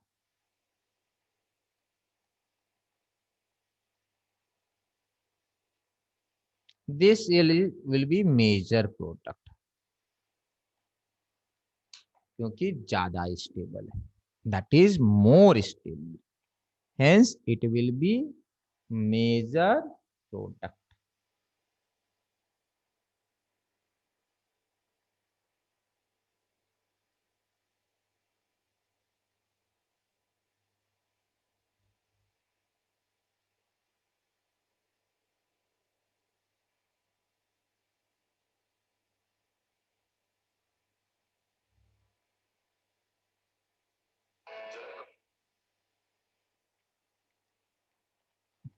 This will be major product, क्योंकि ज्यादा स्टेबल है, that is more stable, hence it will be major product.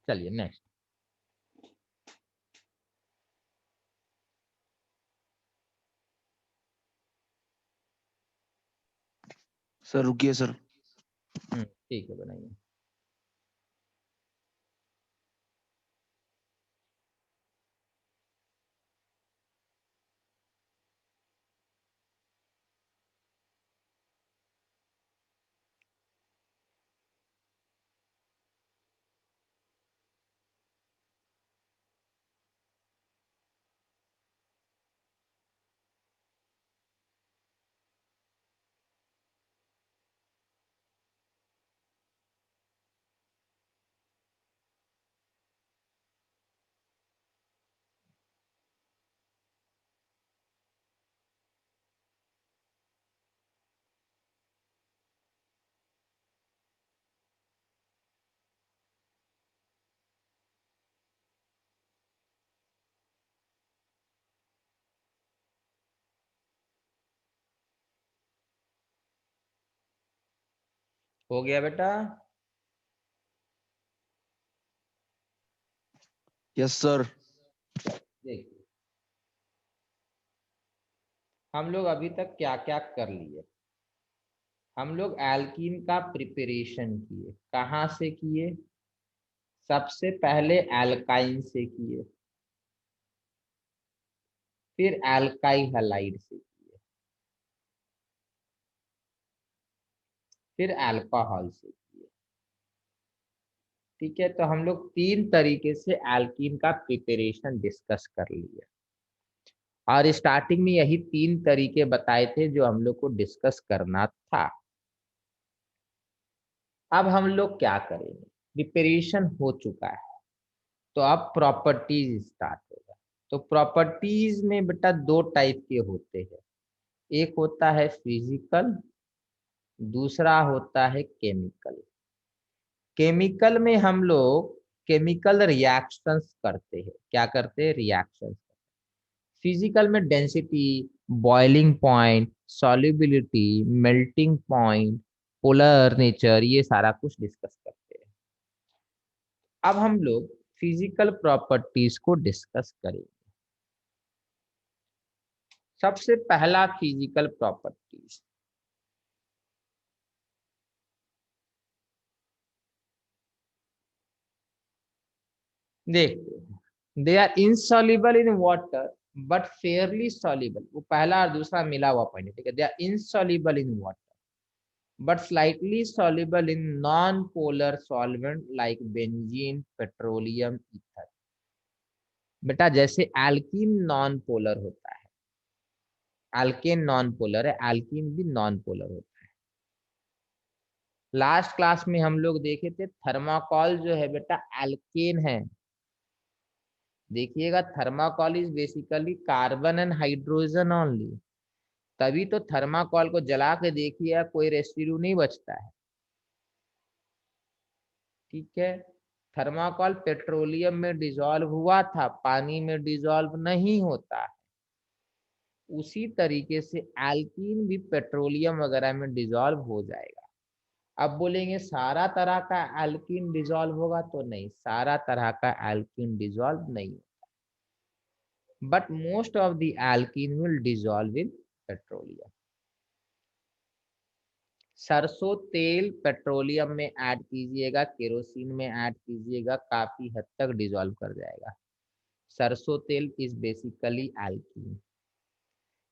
चलिए नेक्स्ट। सर रुकिए सर। ठीक है, बनाइए। हो गया बेटा? Yes sir. देखिए, हम लोग अभी तक क्या क्या कर लिए। हम लोग एल्कीन का प्रिपरेशन किए, कहाँ से किए? सबसे पहले एल्काइन से किए, फिर एल्काइल हैलाइड से किए, फिर अल्कोहल से किए। ठीक है, तो हम लोग तीन तरीके से एल्कीन का प्रिपरेशन डिस्कस कर लिए, और स्टार्टिंग में यही तीन तरीके बताए थे जो हम लोग को डिस्कस करना था। अब हम लोग क्या करेंगे, प्रिपरेशन हो चुका है, तो अब प्रॉपर्टीज स्टार्ट होगा। तो प्रॉपर्टीज में बेटा दो टाइप के होते हैं, एक होता है फिजिकल, दूसरा होता है केमिकल। केमिकल में हम लोग केमिकल रिएक्शंस करते हैं। क्या करते हैं? रिएक्शंस। फिजिकल में density, boiling point, solubility, melting point, polar nature, ये सारा कुछ डिस्कस करते हैं। अब हम लोग फिजिकल प्रॉपर्टीज को डिस्कस करेंगे। सबसे पहला फिजिकल प्रॉपर्टीज, देखते हैं। They are insoluble in water but fairly soluble. वो पहला और दूसरा मिला हुआ पॉइंट है, ठीक है। They are insoluble in water but slightly soluble in non-polar solvent like benzene, petroleum, ether। बेटा जैसे एल्कीन नॉन पोलर होता है, एल्केन नॉन पोलर है, एल्कीन भी नॉन पोलर होता है। लास्ट क्लास में हम लोग देखे थे थर्माकोल जो है बेटा एल्केन है। देखिएगा thermocol is basically carbon and hydrogen only. तभी तो थर्माकोल को जला के देखिए कोई रेसिड्यू नहीं बचता है। ठीक है, थर्माकोल पेट्रोलियम में डिसॉल्व हुआ था, पानी में डिसॉल्व नहीं होता है। उसी तरीके से एल्कीन भी पेट्रोलियम वगैरह में डिसॉल्व हो जाएगा। अब बोलेंगे सारा तरह का एल्कीन डिसॉल्व होगा, तो नहीं, सारा तरह का एल्कीन डिसॉल्व नहीं होता, but most of the alkene will dissolve in petroleum. सरसों तेल पेट्रोलियम में ऐड कीजिएगा, केरोसिन में ऐड कीजिएगा, काफी हद तक डिसॉल्व कर जाएगा। सरसों तेल इज बेसिकली एल्कीन।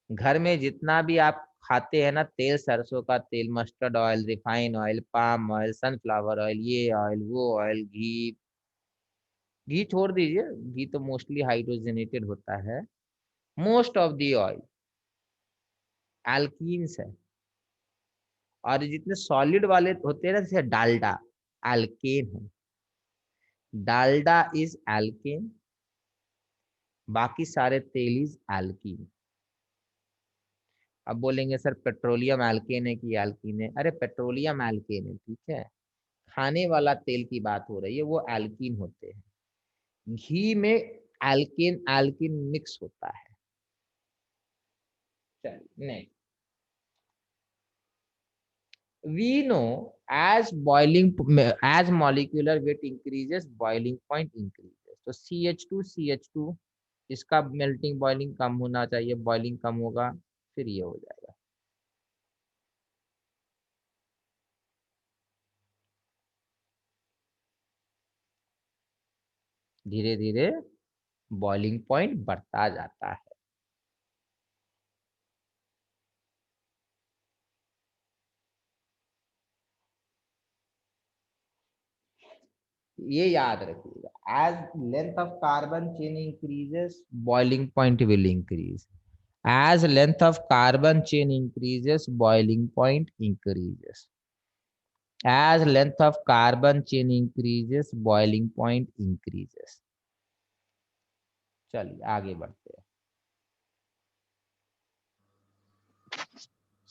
घर में जितना भी आप खाते हैं ना तेल, सरसों का तेल, mustard oil, refine oil, palm oil, sunflower oil, ये ऑयल वो ऑयल, घी, घी छोड़ दीजिए, घी तो मोस्टली हाइड्रोजनेटेड होता है। Most of the oil alkenes है। और जितने सॉलिड वाले होते हैं ना, जैसे डालडा, एल्केन है। डालडा इज एल्केन, बाकी सारे तेल इज एल्कीन। अब बोलेंगे सर पेट्रोलियम एल्केन है कि एल्कीन है? अरे पेट्रोलियम एल्केन है, ठीक है। खाने वाला तेल की बात हो रही है, वो एल्कीन होते हैं। घी में एल्केन एल्कीन मिक्स होता है। चलिए next, we know as molecular weight increases, boiling point increases। तो CH2 इसका मेल्टिंग बॉइलिंग कम होना चाहिए, बॉइलिंग कम होगा फिर ये हो जाएगा। धीरे धीरे बॉइलिंग पॉइंट बढ़ता जाता है। ये याद रखिएगा, as length of carbon chain increases boiling point will increase. As length of carbon chain increases, boiling point increases. As length of carbon chain increases, boiling point increases. चलिए आगे बढ़ते हैं।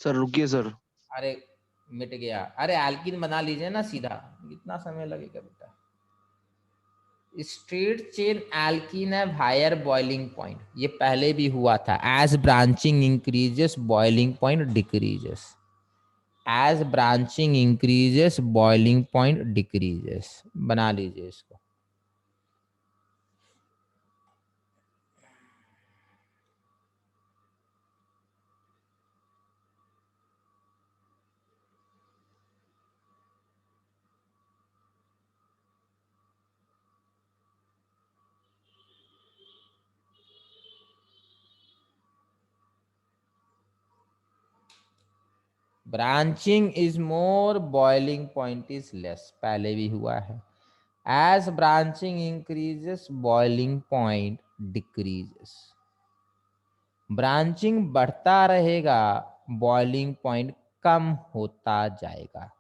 सर रुकिए सर। अरे मिट गया, अरे एल्कीन बना लीजिए ना सीधा, कितना समय लगेगा बेटा। स्ट्रेट चेन एल्कीन है, हायर बॉइलिंग पॉइंट, ये पहले भी हुआ था। As branching increases boiling point decreases. As branching increases boiling point decreases. बना लीजिए इसको। Branching is more, boiling point is less, पहले भी हुआ है। As branching increases boiling point decreases. Branching बढ़ता रहेगा, बॉइलिंग पॉइंट कम होता जाएगा।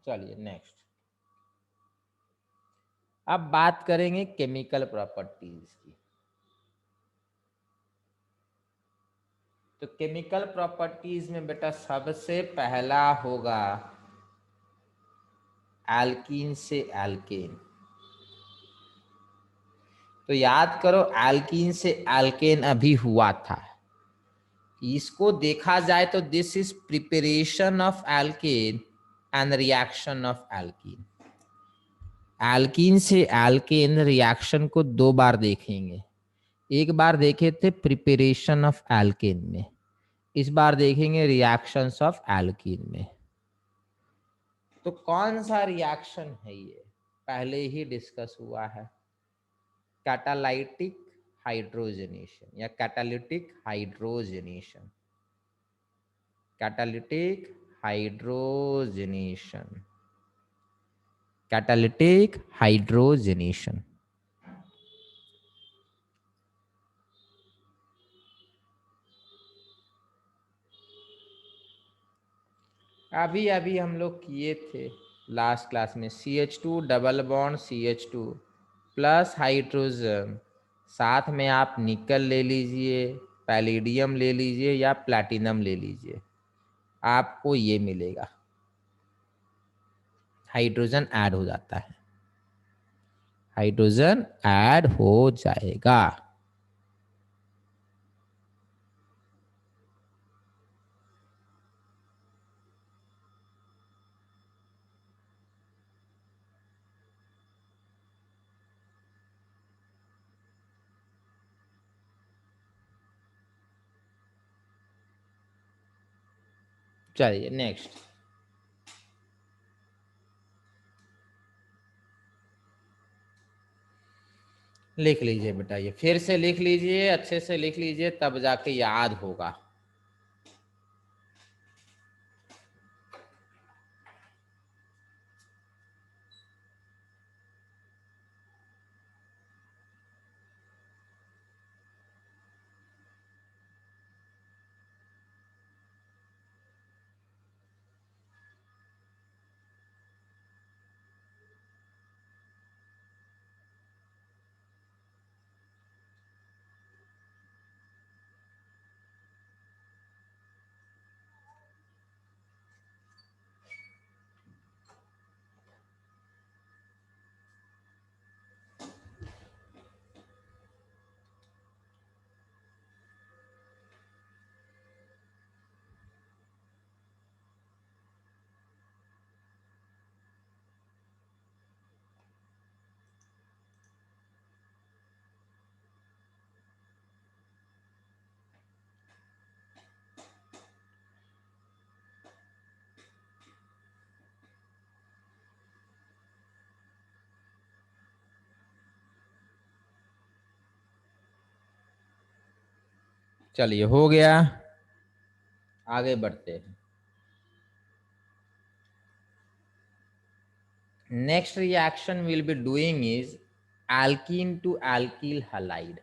चलिए नेक्स्ट, अब बात करेंगे केमिकल प्रॉपर्टीज की। तो केमिकल प्रॉपर्टीज में बेटा सबसे पहला होगा एल्कीन से एल्केन। तो याद करो एल्कीन से एल्केन अभी हुआ था। इसको देखा जाए तो this is preparation of alkene and reaction of alkene. Alkene से एल्केन रिएक्शन को दो बार देखेंगे। एक बार देखे थे प्रिपरेशन ऑफ एल्केन में, इस बार देखेंगे रिएक्शंस ऑफ एल्कीन में। तो कौन सा रिएक्शन है ये, पहले ही डिस्कस हुआ है, कैटालाइटिक हाइड्रोजनेशन या catalytic hydrogenation, catalytic hydrogenation, catalytic hydrogenation. अभी अभी हम लोग किए थे लास्ट क्लास में, CH2 double bond CH2 plus hydrogen, साथ में आप निकल ले लीजिए, पैलेडियम ले लीजिए या प्लैटिनम ले लीजिए, आपको ये मिलेगा, हाइड्रोजन ऐड हो जाता है, हाइड्रोजन ऐड हो जाएगा। चलिए नेक्स्ट, लिख लीजिए बेटा, ये फिर से लिख लीजिए, अच्छे से लिख लीजिए, तब जाके याद होगा। चलिए हो गया, आगे बढ़ते हैं। Next reaction will be doing is alkene to alkyl halide,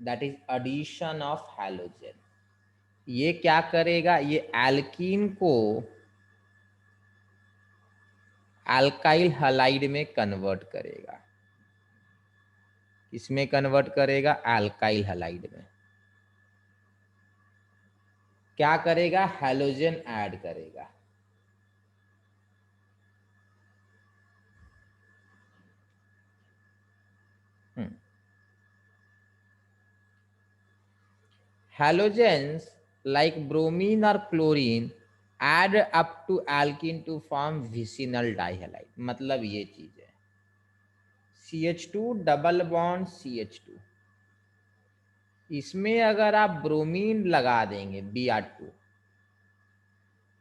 that is addition of halogen। ये क्या करेगा, ये एल्कीन को अल्काइल हलाइड में कन्वर्ट करेगा, इसमें कन्वर्ट करेगा अल्काइल हलाइड में, क्या करेगा, हैलोजन ऐड करेगा। Halogens like bromine or chlorine add up to alkene to form vicinal dihalide। मतलब ये चीज है, CH2 डबल बॉन्ड CH2, इसमें अगर आप ब्रोमीन लगा देंगे Br2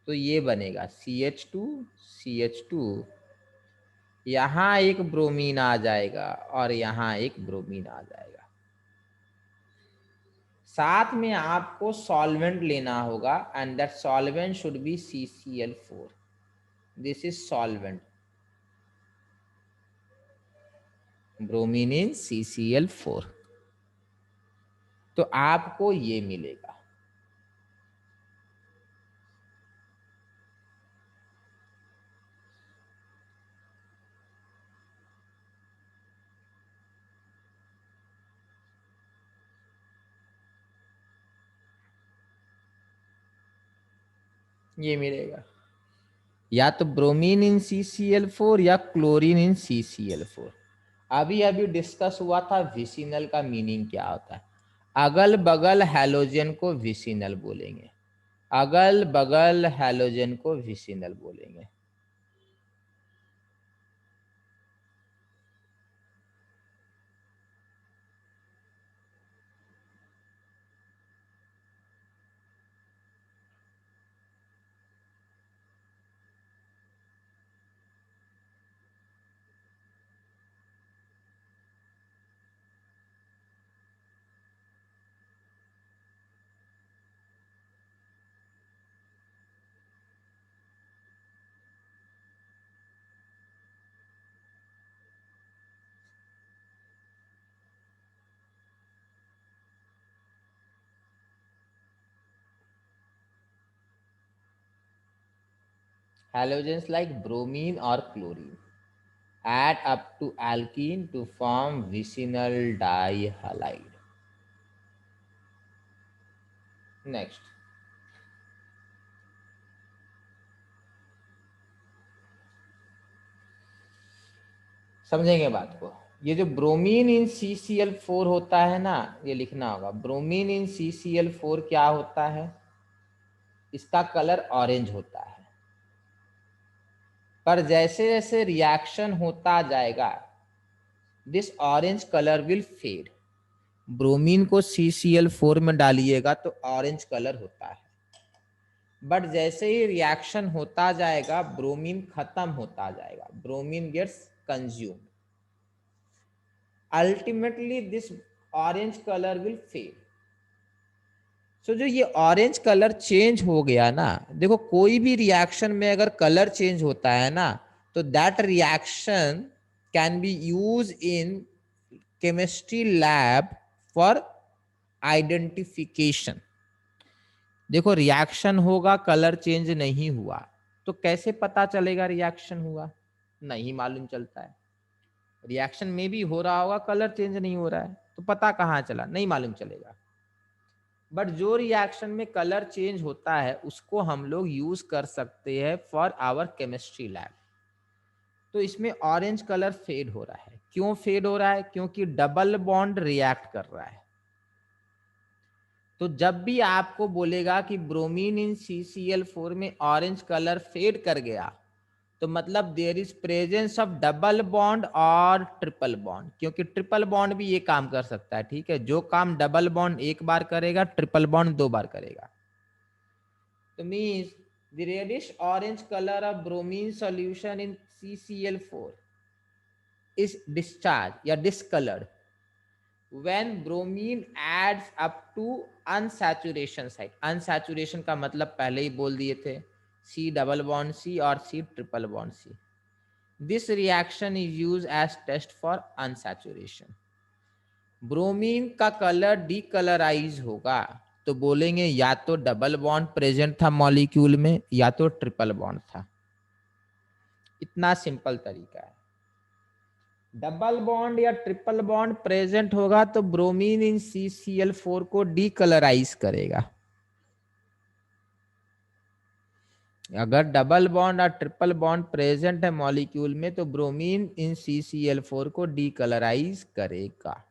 तो ये बनेगा CH2 CH2, यहाँ एक ब्रोमीन आ जाएगा और यहाँ एक ब्रोमीन आ जाएगा। साथ में आपको सॉल्वेंट लेना होगा and that solvent should be CCl4। This is solvent, bromine in CCl4, तो आपको ये मिलेगा। ये मिलेगा या तो ब्रोमीन इन CCl4 या क्लोरीन इन CCl4। अभी अभी डिस्कस हुआ था विसिनल का मीनिंग क्या होता है, अगल बगल हैलोजन को विसिनल बोलेंगे, अगल बगल हैलोजन को विसिनल बोलेंगे। halogens like bromine or chlorine add up to alkene to form vicinal dihalide. Next, समझेंगे बात को। ये जो ब्रोमीन इन CCl4 होता है ना, ये लिखना होगा, ब्रोमीन इन CCl4 क्या होता है, इसका कलर ऑरेंज होता है, पर जैसे जैसे रिएक्शन होता जाएगा this orange colour will fade. Bromine को CCl4 में डालिएगा तो ऑरेंज कलर होता है, बट जैसे ही रिएक्शन होता जाएगा ब्रोमीन खत्म होता जाएगा, bromine gets consumed, ultimately this orange colour will fade. So जो ये ऑरेंज कलर चेंज हो गया ना, देखो कोई भी रिएक्शन में अगर कलर चेंज होता है ना तो that reaction can be use in chemistry lab for identification. देखो रिएक्शन होगा, कलर चेंज नहीं हुआ तो कैसे पता चलेगा रिएक्शन हुआ, नहीं मालूम चलता है। रिएक्शन में भी हो रहा होगा, कलर चेंज नहीं हो रहा है तो पता कहाँ चला, नहीं मालूम चलेगा। बट जो रिएक्शन में कलर चेंज होता है उसको हम लोग यूज कर सकते हैं फॉर आवर केमिस्ट्री लैब। तो इसमें ऑरेंज कलर फेड हो रहा है, क्यों फेड हो रहा है, क्योंकि डबल बॉन्ड रिएक्ट कर रहा है। तो जब भी आपको बोलेगा कि ब्रोमीन इन CCl4 में ऑरेंज कलर फेड कर गया तो मतलब there is presence of double bond और ट्रिपल बॉन्ड, क्योंकि ट्रिपल बॉन्ड भी ये काम कर सकता है, ठीक है। जो काम डबल बॉन्ड एक बार करेगा ट्रिपल बॉन्ड 2 बार करेगा। तो means the reddish orange colour of bromine solution in CCl4 is discharged या discolored when bromine adds up to unsaturation site। unsaturation का मतलब पहले ही बोल दिए थे, C डबल बॉन्ड C और C triple bond C। This reaction is used as test for unsaturation। Bromine का colour decolourise होगा तो बोलेंगे या तो डबल बॉन्ड प्रेजेंट था मॉलिक्यूल में या तो ट्रिपल बॉन्ड था। इतना सिंपल तरीका है। डबल बॉन्ड या ट्रिपल बॉन्ड प्रेजेंट होगा तो ब्रोमीन इन CCl4 को डीकलराइज करेगा। अगर डबल बॉन्ड और ट्रिपल बॉन्ड प्रेजेंट है मॉलिक्यूल में तो ब्रोमीन इन CCl4 को डीकलराइज करेगा।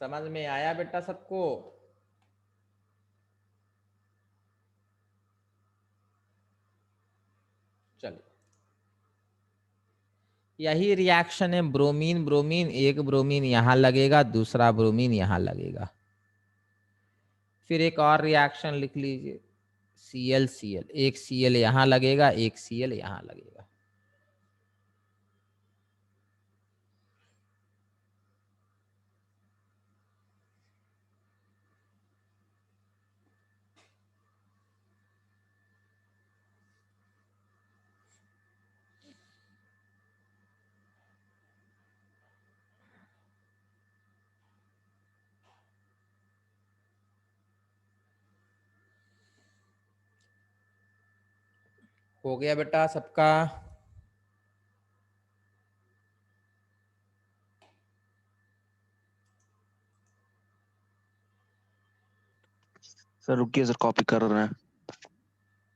समझ में आया बेटा सबको? चलो यही रिएक्शन है, ब्रोमीन ब्रोमीन, एक ब्रोमीन यहां लगेगा दूसरा ब्रोमीन यहां लगेगा। फिर एक और रिएक्शन लिख लीजिए Cl Cl, एक Cl यहां लगेगा एक Cl यहां लगेगा। हो गया बेटा सबका? सर रुकिए सर, कॉपी कर रहे हैं।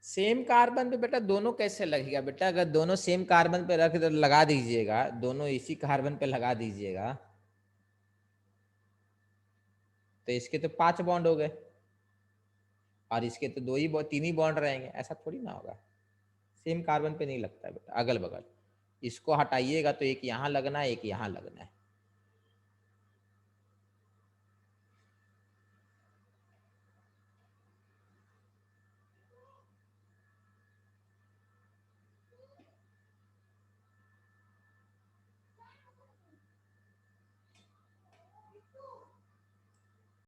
सेम कार्बन पे बेटा दोनों कैसे लगेगा बेटा? अगर दोनों सेम कार्बन पे रख लगा दीजिएगा, दोनों इसी कार्बन पे लगा दीजिएगा तो इसके तो 5 बॉन्ड हो गए और इसके तो 3 ही बॉन्ड रहेंगे। ऐसा थोड़ी ना होगा, सेम कार्बन पे नहीं लगता है बेटा, अगल बगल। इसको हटाइएगा तो एक यहाँ लगना है एक यहाँ लगना है।